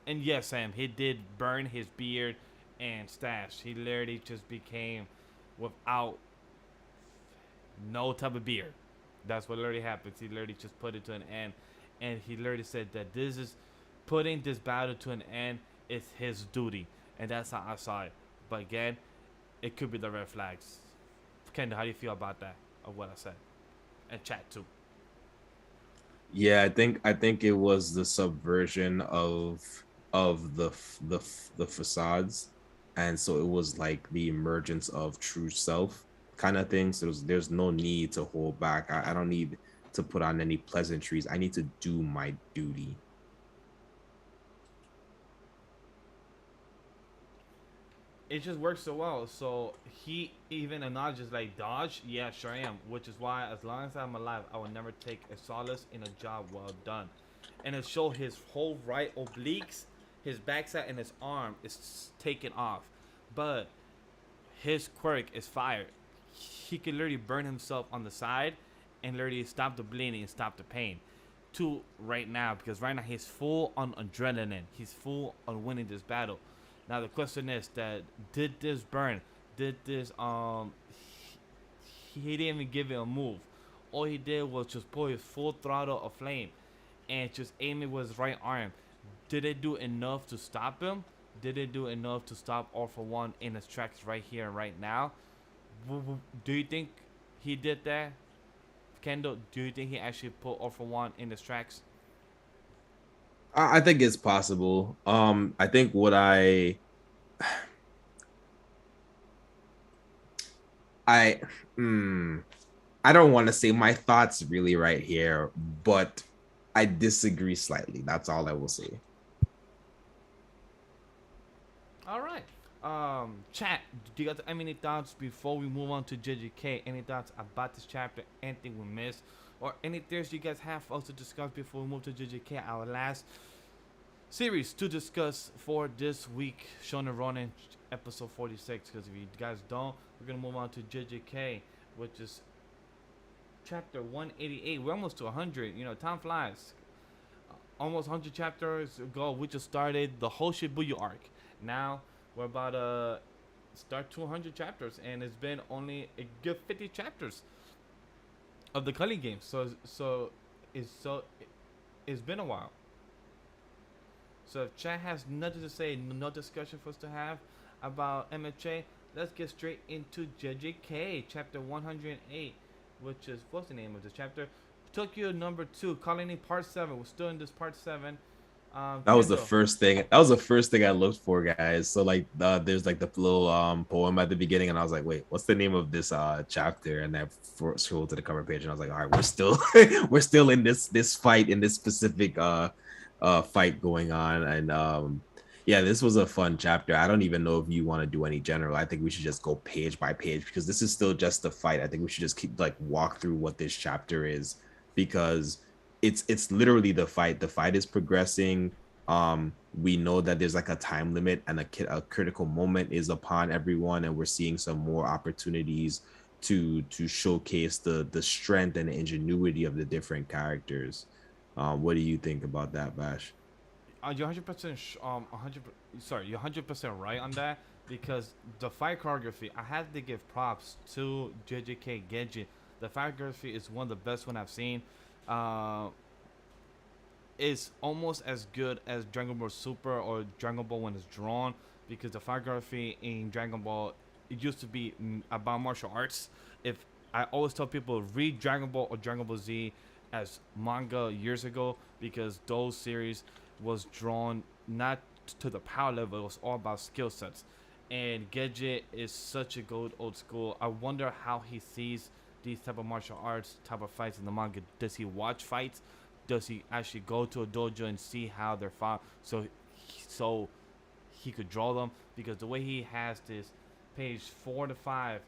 And yes, Sam, he did burn his beard and stash. He literally just became without no type of beard. That's what literally happens. He literally just put it to an end. And he literally said that this is putting this battle to an end is his duty. And that's how I saw it. But again, it could be the red flags. Kendall, how do you feel about that? Of what I said? And chat too. Yeah, I think it was the subversion of the facades, and so it was like the emergence of true self kind of thing. So there's no need to hold back. I don't need to put on any pleasantries. I need to do my duty. It just works so well. So he even acknowledges like dodge. Yeah, sure I am. Which is why as long as I'm alive, I will never take a solace in a job well done. And it showed his whole right obliques, his backside, and his arm is taken off. But his quirk is fired. He could literally burn himself on the side and literally stop the bleeding and stop the pain. To right now, because right now he's full on adrenaline. He's full on winning this battle. Now the question is that did this burn? Did this he didn't even give it a move. All he did was just pull his full throttle of flame and just aim it with his right arm. Did it do enough to stop him? Did it do enough to stop All for One in his tracks right here and right now? Do you think he did that? Kendall, do you think he actually put All for One in his tracks? I think it's possible. I think what I I don't want to say my thoughts really right here, but I disagree slightly. That's all I will say. All right. Chat, do you got any thoughts before we move on to JJK? Any thoughts about this chapter? Anything we missed? Or any theories you guys have for us to discuss before we move to JJK, our last series to discuss for this week, Shonen Ronin episode 46. Because if you guys don't, we're going to move on to JJK, which is chapter 188. We're almost to 100. You know, time flies. Almost 100 chapters ago, we just started the whole Shibuya arc. Now, we're about to start 200 chapters, and it's been only a good 50 chapters of the Culling game. It's been a while. So if chat has nothing to say, no discussion for us to have about MHA, let's get straight into JJK chapter 108, which is what's the name of this chapter? Tokyo number 2, Colony part 7. We're still in this part 7. That was the first thing. That was the first thing I looked for, guys. So like, there's like the little poem at the beginning, and I was like, wait, what's the name of this chapter? And I scrolled to the cover page, and I was like, all right, we're still we're still in this fight, in this specific fight going on, and yeah, this was a fun chapter. I don't even know if you want to do any general. I think we should just go page by page because this is still just the fight. I think we should just keep like walk through what this chapter is, because it's literally the fight. The fight is progressing. We know that there's like a time limit, and a critical moment is upon everyone, and we're seeing some more opportunities to showcase the strength and the ingenuity of the different characters. What do you think about that, Bash? You're 100% you're 100% right on that, because the fight choreography, I have to give props to JJK Genji. The fight choreography is one of the best one I've seen. Is almost as good as Dragon Ball Super or Dragon Ball when it's drawn, because the fight choreography in Dragon Ball, it used to be about martial arts. If I always tell people, read Dragon Ball or Dragon Ball Z as manga years ago, because those series was drawn not to the power level. It was all about skill sets. And Gedget is such a good old school. I wonder how he sees these type of martial arts type of fights in the manga. Does he watch fights? Does he actually go to a dojo and see how they're fought? So he could draw them, because the way he has this page 4 to 5,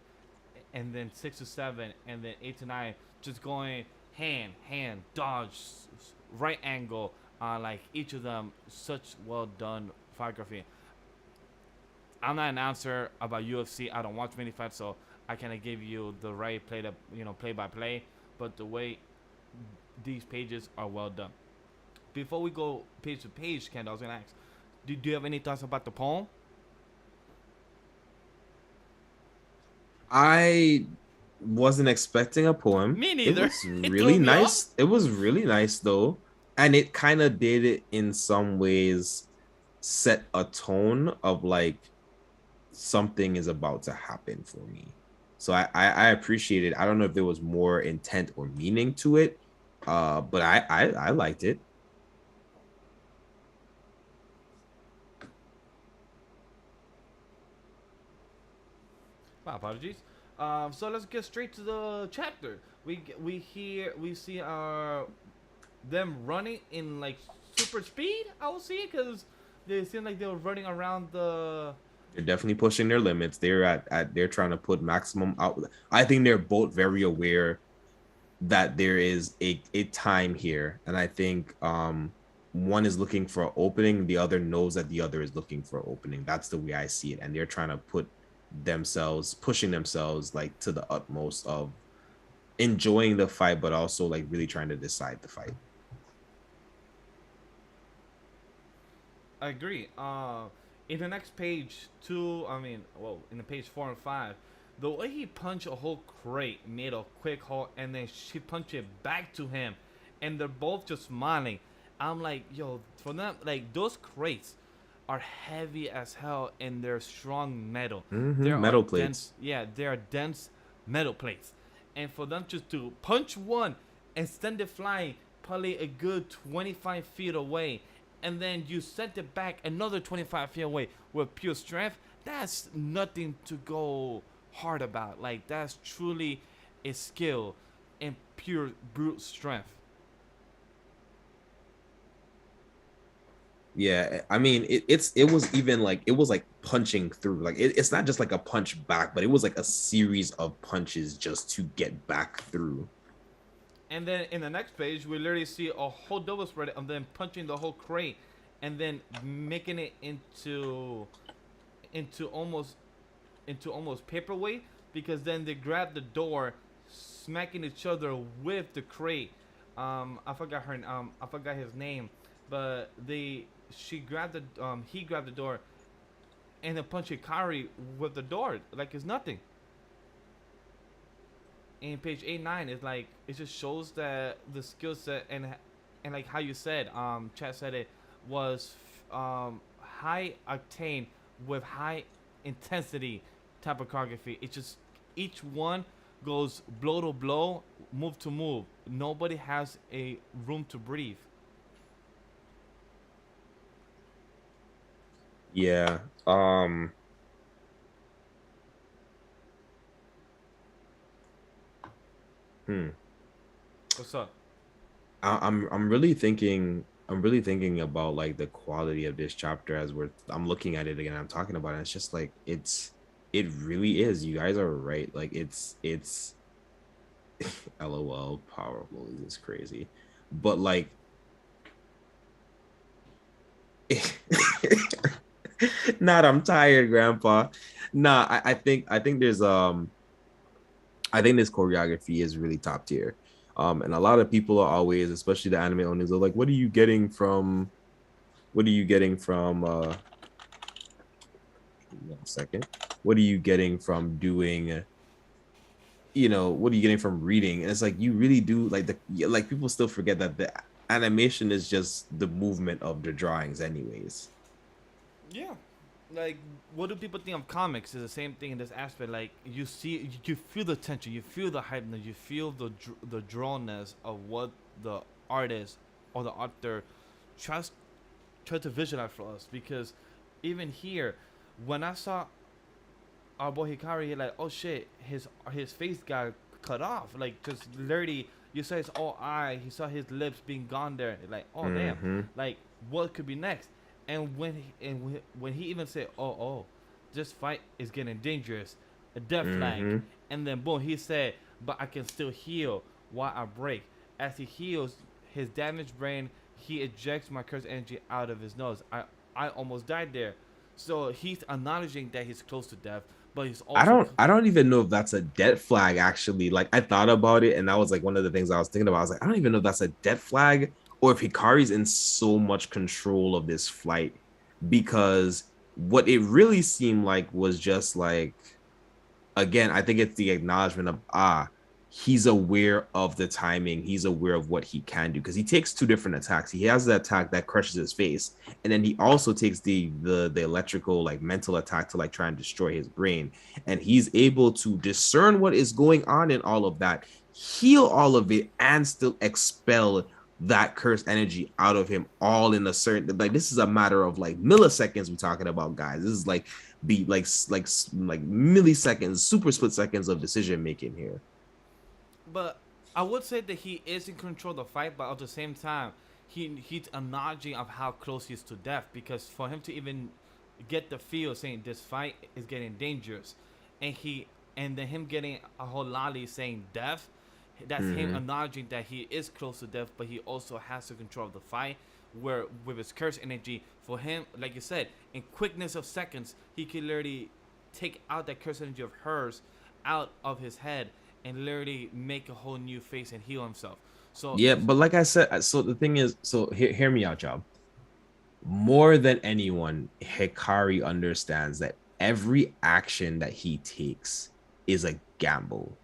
and then 6 to 7, and then 8 to 9, just going hand, dodge, right angle, like each of them, such well done photography. I'm not an announcer about UFC. I don't watch many fights, so I cannot give you the right play by play. But the way these pages are well done. Before we go page to page, Kendall, I was gonna ask, do you have any thoughts about the poem? I wasn't expecting a poem. Me It neither. was It really threw me off. nice. It was really nice though. And it kind of did it in some ways set a tone of like something is about to happen for me. So I appreciate it. I don't know if there was more intent or meaning to it. But I liked it. My apologies. So let's get straight to the chapter. We see them running in like super speed. I will see it, because they seem like they were running around the. They're definitely pushing their limits. They're trying to put maximum out. I think they're both very aware that there is a time here, and I think one is looking for an opening, the other knows that the other is looking for an opening. That's the way I see it, and they're trying to pushing themselves like to the utmost of enjoying the fight, but also like really trying to decide the fight. I agree. In the next page in the page 4 and 5, the way he punched a whole crate made a quick hole, and then she punched it back to him, and they're both just smiling. I'm like, yo, for them, like those crates are heavy as hell, and they're strong metal. There Metal are plates. they are dense metal plates, and for them just to punch one and send it flying probably a good 25 feet away, and then you sent it back another 25 feet away with pure strength, that's nothing to go hard about. Like, that's truly a skill and pure brute strength. Yeah, I mean it was even like it was like punching through. Like it's not just like a punch back, but it was like a series of punches just to get back through. And then in the next page, we literally see a whole double spread and then punching the whole crate, and then making it into almost paperweight, because then they grab the door, smacking each other with the crate. I forgot I forgot his name, but he grabbed the door, and then punched Hikari with the door like it's nothing. In page 8-9, it's like it just shows that the skill set, and like how you said, chat said it was high octane with high intensity type of choreography. It's just each one goes blow to blow, move to move. Nobody has a room to breathe. Yeah. Hmm. What's up? I'm really thinking. I'm really thinking about like the quality of this chapter as I'm looking at it again. I'm talking about it. It's just like it really is. You guys are right. Like it's LOL powerful. This is crazy, but like not. I'm tired, Grandpa. Nah, I think I think this choreography is really top tier. And a lot of people are always, especially the anime owners, are like, what are you getting from 1 second. What are you getting from doing, what are you getting from reading? And it's like you really do like people still forget that the animation is just the movement of the drawings anyways. Yeah. Like, what do people think of comics? Is the same thing in this aspect. Like, you feel the tension, you feel the hype, you feel the drawnness of what the artist or the author tries try to visualize for us. Because even here, when I saw our boy Hikari, he like, oh shit, his face got cut off. Like, just literally, you saw his whole eye, he saw his lips being gone there. Like, oh damn, Mm-hmm. like what could be next? And when he even said, oh, this fight is getting dangerous, a death flag, Mm-hmm. and then boom, he said, but I can still heal while I break. As he heals his damaged brain, he ejects my cursed energy out of his nose. I almost died there. So he's acknowledging that he's close to death, but he's also I don't even know if that's a death flag actually. Like I thought about it, and that was like one of the things I was thinking about. I was like, I don't even know if that's a death flag or if Hikari's in so much control of this flight, because what it really seemed like was just like, again, I think it's the acknowledgement of he's aware of the timing, he's aware of what he can do, because he takes two different attacks. He has the attack that crushes his face, and then he also takes the electrical, like, mental attack to like try and destroy his brain, and he's able to discern what is going on in all of that, heal all of it, and still expel that cursed energy out of him, all in a certain, like, this is a matter of like milliseconds we're talking about, guys. This is like milliseconds, super split seconds of decision making here. But I would say that he is in control of the fight, but at the same time, he's acknowledging of how close he is to death, because for him to even get the feel saying this fight is getting dangerous, and then him getting a whole lolly saying death, that's him acknowledging that he is close to death, but he also has to control the fight, where with his curse energy, for him, like you said, in quickness of seconds, he can literally take out that curse energy of hers out of his head and literally make a whole new face and heal himself. So Yeah, but like I said, so the thing is, so hear me out, y'all. More than anyone, Hikari understands that every action that he takes is a gamble.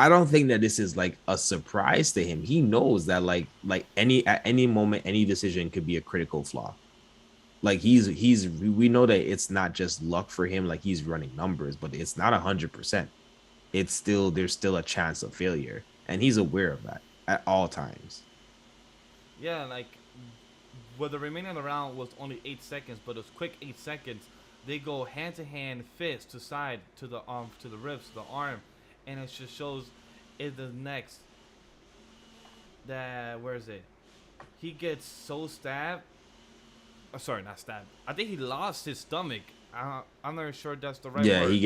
I don't think that this is like a surprise to him. He knows that like any at any moment, any decision could be a critical flaw. Like we know that it's not just luck for him, like he's running numbers, but it's not 100%. It's still, there's still a chance of failure, and he's aware of that at all times. yeah, like, well, the remaining of the round was only 8 seconds, but it was quick 8 seconds. They go hand to hand, fist to side, to the ribs, to the arm, and it just shows in the next that, where is it? He gets so stabbed. Oh, sorry, not stabbed. I think he lost his stomach. I'm not sure that's the right Yeah, word. he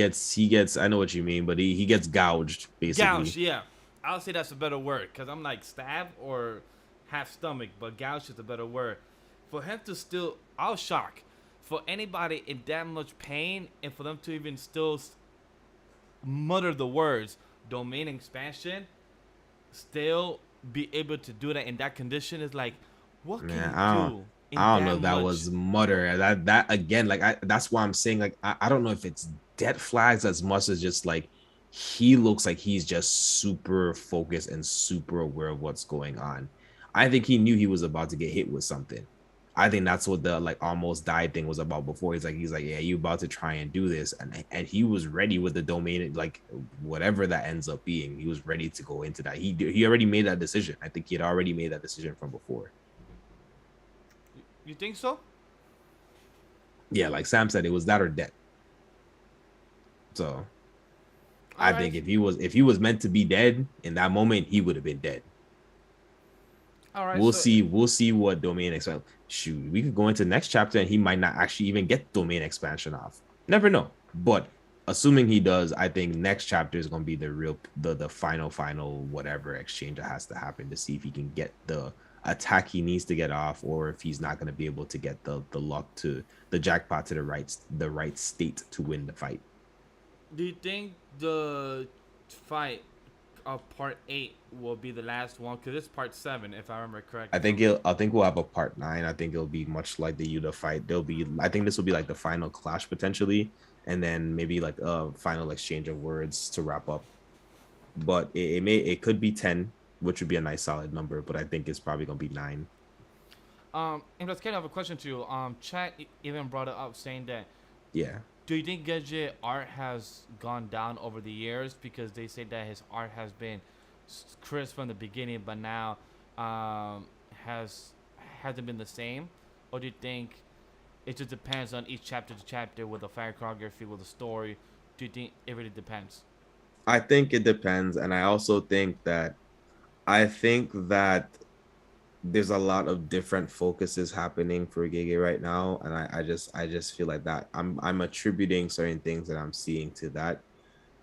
gets, I know what you mean, but he gets gouged Gouge, basically. yeah. I'll say that's a better word, because I'm like stab or half stomach, but gouge is a better word. For him to still, I was shocked. For anybody in that much pain, and for them to even still mutter the words domain expansion, still be able to do that in that condition is like, what can Man, you do in I don't know that if that much? was mutter. That again, like that's why I'm saying, like, I don't know if it's dead flags as much as just like he looks like he's just super focused and super aware of what's going on. I think he knew he was about to get hit with something. I think that's what the like almost died thing was about before. He's like, yeah, you about to try and do this, and he was ready with the domain, like whatever that ends up being. He was ready to go into that. He already made that decision. I think he had already made that decision from before. You think so? Yeah, like Sam said, it was that or dead. So All I right, think if he was meant to be dead in that moment, he would have been dead. all right. We'll So see. We'll see what domain expansion. Shoot, we could go into next chapter and he might not actually even get domain expansion off. Never know. But assuming he does, I think next chapter is going to be the real the final whatever exchange that has to happen to see if he can get the attack he needs to get off, or if he's not going to be able to get the luck to the jackpot to the right state to win the fight. do you think the fight of part 8 will be the last one? Because it's part 7, if I remember correctly. I think we'll have a part 9. I think it'll be much like the Yuta fight. I think this will be like the final clash potentially, and then maybe like a final exchange of words to wrap up. But it could be 10, which would be a nice solid number. But I think it's probably gonna be 9. And let's kind of have a question to you. Chat even brought it up saying that, Yeah. do you think Gedge art has gone down over the years, because they say that his art has been crisp from the beginning, but now hasn't been the same, or do you think it just depends on each chapter to chapter with the fire choreography, with the story? do you think it really depends? I think it depends, and I also I think that there's a lot of different focuses happening for Gege right now, and I just feel like that I'm attributing certain things that I'm seeing to that,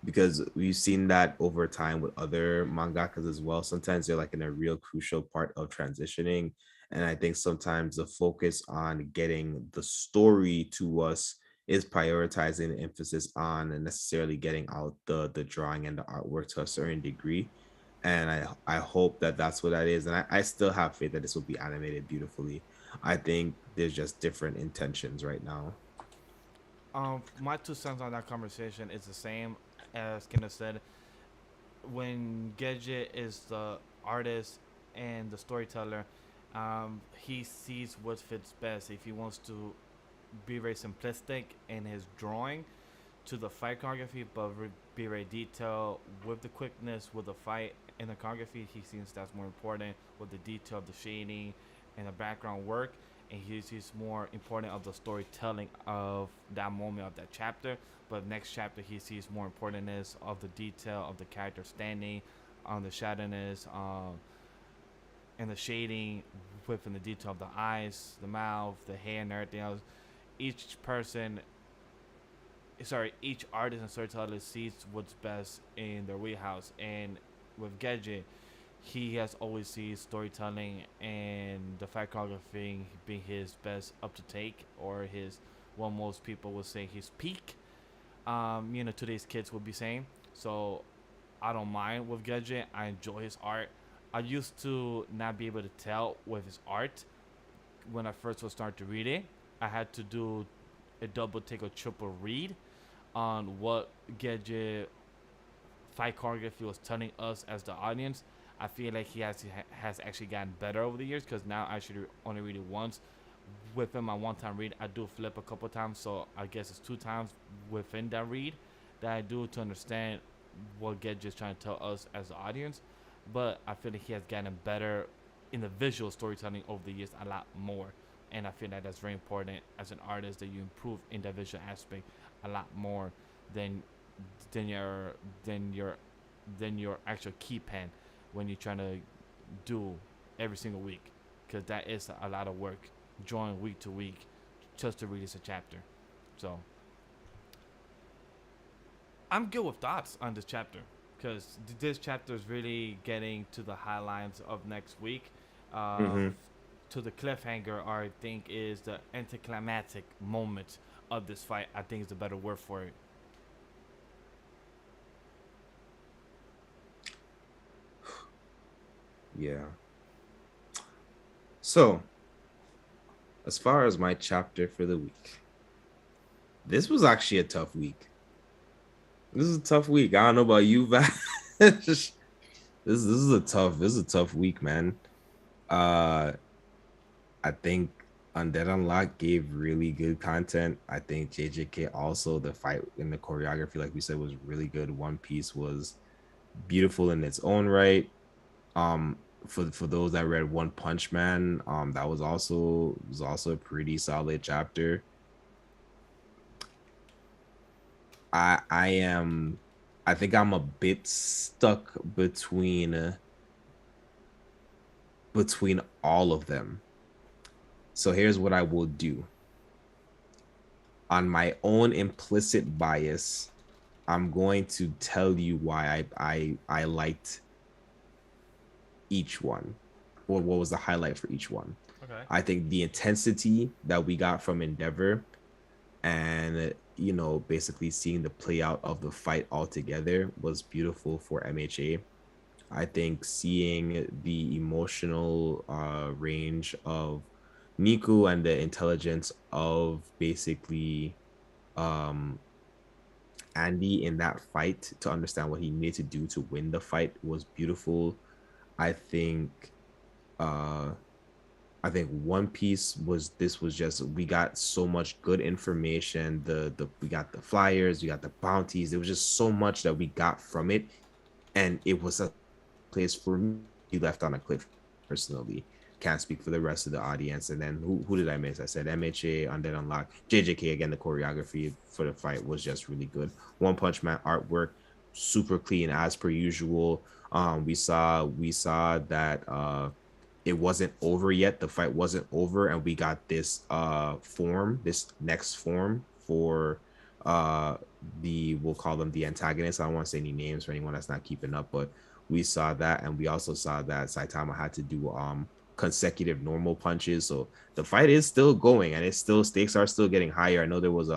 because we've seen that over time with other mangakas as well. Sometimes they're like in a real crucial part of transitioning, and I think sometimes the focus on getting the story to us is prioritizing the emphasis on and necessarily getting out the drawing and the artwork to a certain degree. And I hope that that's what that is, and I still have faith that this will be animated beautifully. I think there's just different intentions right now. My 2 cents on that conversation is the same as Kendall said. When Gedget is the artist and the storyteller, he sees what fits best. If he wants to be very simplistic in his drawing to the fight choreography, but be very detailed with the quickness, with the fight and the choreography, he seems that's more important with the detail of the shading and the background work. And he's more important of the storytelling of that moment of that chapter. But next chapter, he sees more importantness of the detail of the character standing, on the shadowness, and the shading, within the detail of the eyes, the mouth, the hair, and everything else. Each person, each artist and storyteller sees what's best in their wheelhouse. And with Gedget, he has always seen storytelling and the fight choreography being his best up to take, or his, what most people would say, his peak. Today's kids would be saying. So I don't mind with Gedget. I enjoy his art. I used to not be able to tell with his art when I first was starting to read it. I had to do a double take or triple read on what Gedget fight choreography was telling us as the audience. I feel like he has actually gotten better over the years, because now I should only read it once. Within my one-time read, I do flip a couple times, so I guess it's 2 times within that read that I do to understand what Gedge is trying to tell us as the audience. But I feel like he has gotten better in the visual storytelling over the years a lot more, and I feel like that's very important as an artist, that you improve in that visual aspect a lot more than than your than your than your actual key pen when you're trying to do every single week, because that is a lot of work drawing week to week just to release a chapter. So I'm good with thoughts on this chapter, because this chapter is really getting to the highlights of next week. Mm-hmm. To the cliffhanger, or I think is the anticlimactic moment of this fight. I think is the better word for it. Yeah. So, as far as my chapter for the week, this was actually a tough week. This is a tough week. I don't know about you, Vash. this is a tough week, man. Uh, I think Undead Unlock gave really good content. I think JJK also, the fight and the choreography, like we said, was really good. One Piece was beautiful in its own right. Um, for those that read One Punch Man, that was also a pretty solid chapter. I am, I think I'm a bit stuck between all of them. So here's what I will do. On my own implicit bias, I'm going to tell you why I liked each one, or what was the highlight for each one. Okay. I think the intensity that we got from Endeavor, and basically seeing the play out of the fight altogether, was beautiful for MHA. I think seeing the emotional range of Niku and the intelligence of basically um Andy in that fight to understand what he needed to do to win the fight was beautiful. I think uh One Piece was just, we got so much good information. The we got the flyers, we got the bounties. There was just so much that we got from it, and it was a place for me left on a cliff personally. can't speak for the rest of the audience. And then who did I miss? I said MHA, Undead Unluck, JJK. Again, the choreography for the fight was just really good. One Punch Man artwork, super clean as per usual. We saw that it wasn't over yet. The fight wasn't over, and we got this this next form for we'll call them the antagonists. I don't want to say any names for anyone that's not keeping up, but we saw that, and we also saw that Saitama had to do consecutive normal punches. So the fight is still going, and it's still, stakes are still getting higher. I know there was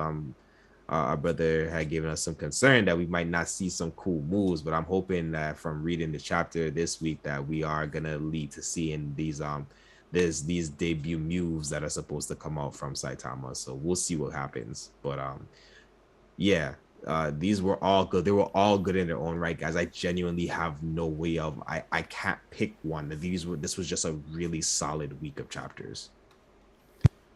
our brother had given us some concern that we might not see some cool moves, but I'm hoping that from reading the chapter this week that we are gonna lead to seeing these these debut moves that are supposed to come out from Saitama. So we'll see what happens. But yeah, these were all good. They were all good in their own right, guys. I genuinely have no way of I can't pick one. This was just a really solid week of chapters.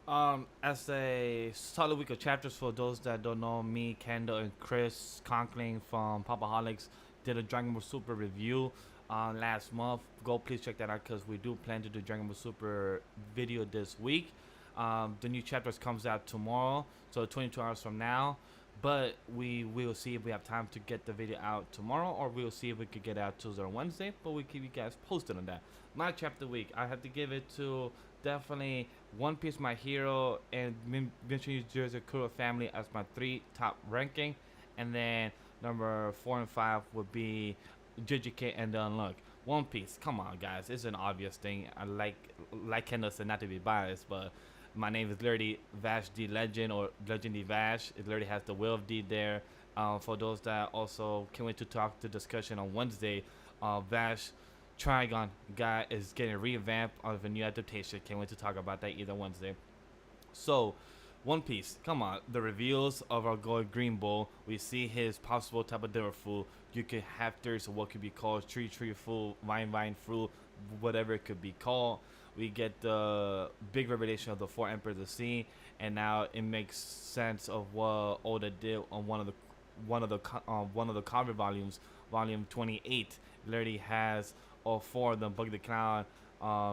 As a solid week of chapters, for those that don't know, me, Kendall, and Chris Conkling from Papaholics did a Dragon Ball Super review last month. Go please check that out, because we do plan to do Dragon Ball Super video this week. The new chapters comes out tomorrow, so 22 hours from now. But we will see if we have time to get the video out tomorrow, or we'll see if we could get out Tuesday or Wednesday. But we'll keep you guys posted on that. My chapter week, I have to give it to definitely One Piece, My Hero, and Jujutsu Kaisen family as my 3 top ranking. And then number 4 and 5 would be JJK and Unluck. One Piece, come on guys, it's an obvious thing. I like Kendall said, not to be biased, but my name is literally Vash D Legend, or LegendDVash. It literally has the Will of D there. For those that also can't wait to talk to discussion on Wednesday, Vash Trigon guy is getting revamped of a new adaptation. Can't wait to talk about that either Wednesday. So, One Piece, come on. The reveals of our Gold Green Bull. We see his possible type of different food. You could have theories of what could be called tree food, vine fruit, whatever it could be called. We get the big revelation of the 4 Emperors of the Sea, and now it makes sense of what Oda did on one of the cover volumes, volume 28. Literally has all 4 of them: Buggy the Clown,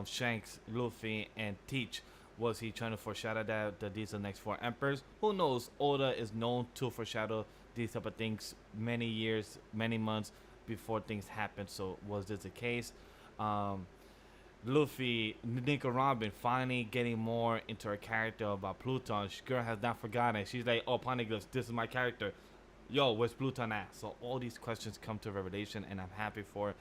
Shanks, Luffy, and Teach. Was he trying to foreshadow that these are the next 4 emperors? Who knows? Oda is known to foreshadow these type of things many years, many months before things happen. So was this the case? Luffy, Nico Robin finally getting more into her character about Pluton. Girl has not forgotten. She's like, oh, Poneglyphs, this is my character. Yo, where's Pluton at? So all these questions come to revelation, and I'm happy for it.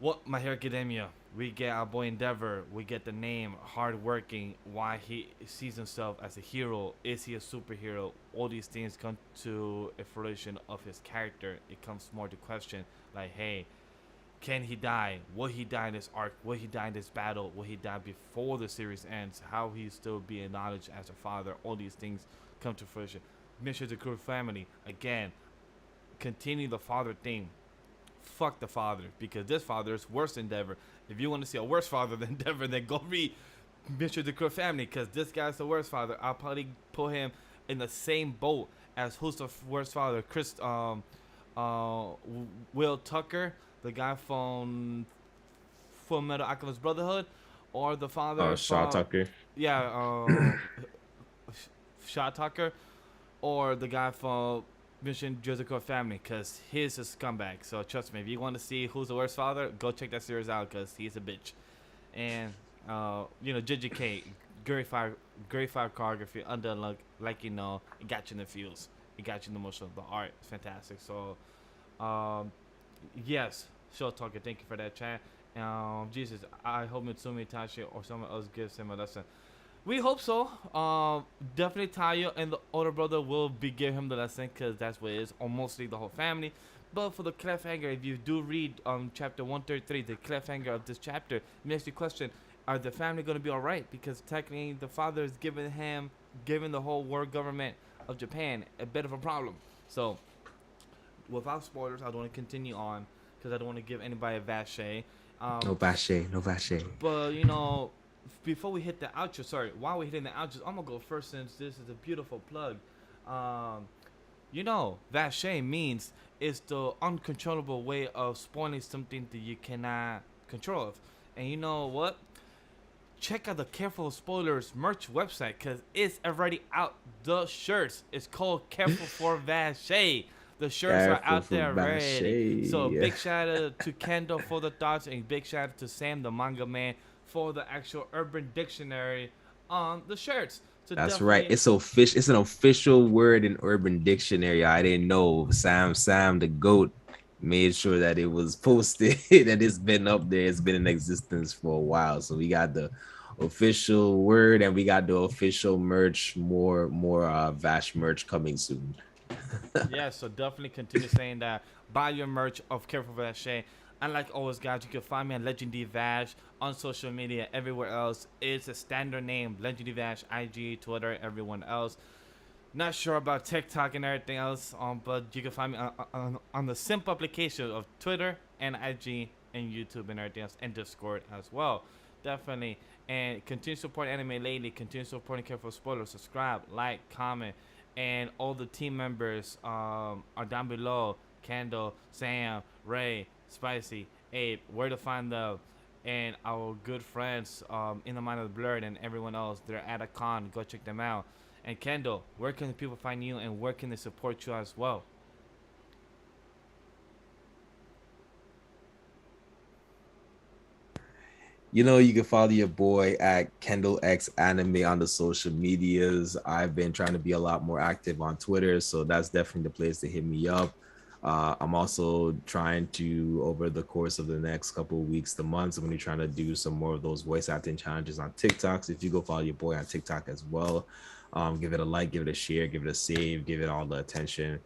What My Hero Academia, we get our boy Endeavor, we get the name, hardworking, why he sees himself as a hero, is he a superhero? All these things come to a fruition of his character. It comes more to question, like, hey, can he die? Will he die in this arc? Will he die in this battle? Will he die before the series ends? How he still be acknowledged as a father? All these things come to fruition. Mission to Crew Family, again, continue the father thing. Fuck the father, because this father is worse than Endeavor. If you want to see a worse father than Endeavor, then go read Mission to Crew Family, because this guy's the worst father. I'll probably put him in the same boat as who's the worst father? Will Tucker, the guy from Full Metal Alchemist Brotherhood, or the father Shaw Tucker. Yeah, Shaw Tucker, or the guy from Mission Jujutsu Family, because he's a scumbag. So trust me, if you want to see who's the worst father, go check that series out, because he's a bitch. And JJK, great fire choreography, Undead like it got you in the feels, it got you in the emotion. The art is fantastic. So yes, Show Talker, thank you for that chat. Jesus, I hope Mitsumi Tashi or someone else gives him a lesson. We hope so. Definitely Tayo and the older brother will be giving him the lesson, because that's what it is, or mostly the whole family. But for the cliffhanger, if you do read chapter 133, the cliffhanger of this chapter makes you question, are the family going to be alright? Because technically the father is giving the whole world government of Japan a bit of a problem. So without spoilers, I don't want to continue on, because I don't want to give anybody a vache. No vache. But before we hit the outro, while we're hitting the outro, I'm gonna go first, since this is a beautiful plug. Vache means it's the uncontrollable way of spoiling something that you cannot control of. And you know what? check out the Careful Spoilers merch website because it's already out. The shirts. It's called Careful for Vache. The shirts are Careful out for there already. So Vache. big shout out to Kendall for the thoughts and big shout out to Sam the Manga Man for the actual Urban Dictionary on the shirts. So That's right. definitely, It's official. It's an official word in Urban Dictionary. I didn't know. Sam the goat made sure that it was posted and it's been up there. It's been in existence for a while. So we got the official word and we got the official merch. More Vash merch coming soon. yeah, so definitely continue saying that. Buy your merch of Careful Vache. And like always, guys, you can find me on LegendDVash on social media, everywhere else. It's a standard name, LegendDVash, IG, Twitter, everyone else. Not sure about TikTok and everything else, but you can find me on the simple application of Twitter and IG and YouTube and everything else, and Discord as well. Definitely. And continue to support Anime Lady, continue supporting Careful Spoilers, subscribe, like, comment, and all the team members are down below. Kendall, Sam, Ray, Spicy, Abe, where to find them, and our good friends in the Mind of the Blurred and everyone else. They're at a con. Go check them out. And Kendall, where can people find you and where can they support you as well? You can follow your boy at KendellxAnime on the social medias. I've been trying to be a lot more active on Twitter, so that's definitely the place to hit me up. I'm also trying to, over the course of the next couple of weeks to months, I'm going to be trying to do some more of those voice acting challenges on TikTok. So if you go follow your boy on TikTok as well, give it a like, give it a share, give it a save, give it all the attention.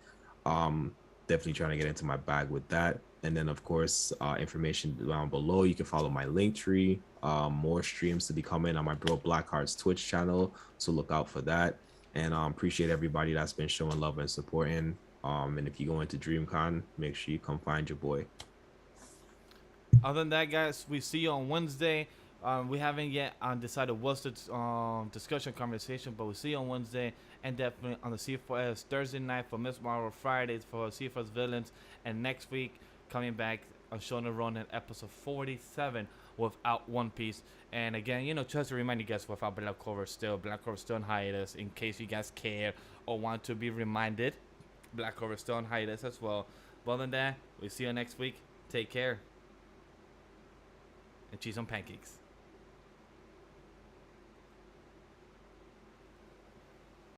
Definitely trying to get into my bag with that. And then, of course, information down below. You can follow my link tree. More streams to be coming on my bro Blackheart's Twitch channel. So look out for that. And appreciate everybody that's been showing love and supporting. And if you go into DreamCon, make sure you come find your boy. Other than that, guys, we see you on Wednesday. We haven't yet decided what's the discussion conversation, but we'll see you on Wednesday and definitely on the C4S Thursday night for Miss Marvel, Fridays for C4S Villains, and next week coming back on Shonen Ronin episode 47 without One Piece. And again, just to remind you guys, without Black Clover still in hiatus, in case you guys care or want to be reminded. Black Clover still on hiatus as well. But other than that, we'll see you next week. Take care. And cheese on pancakes.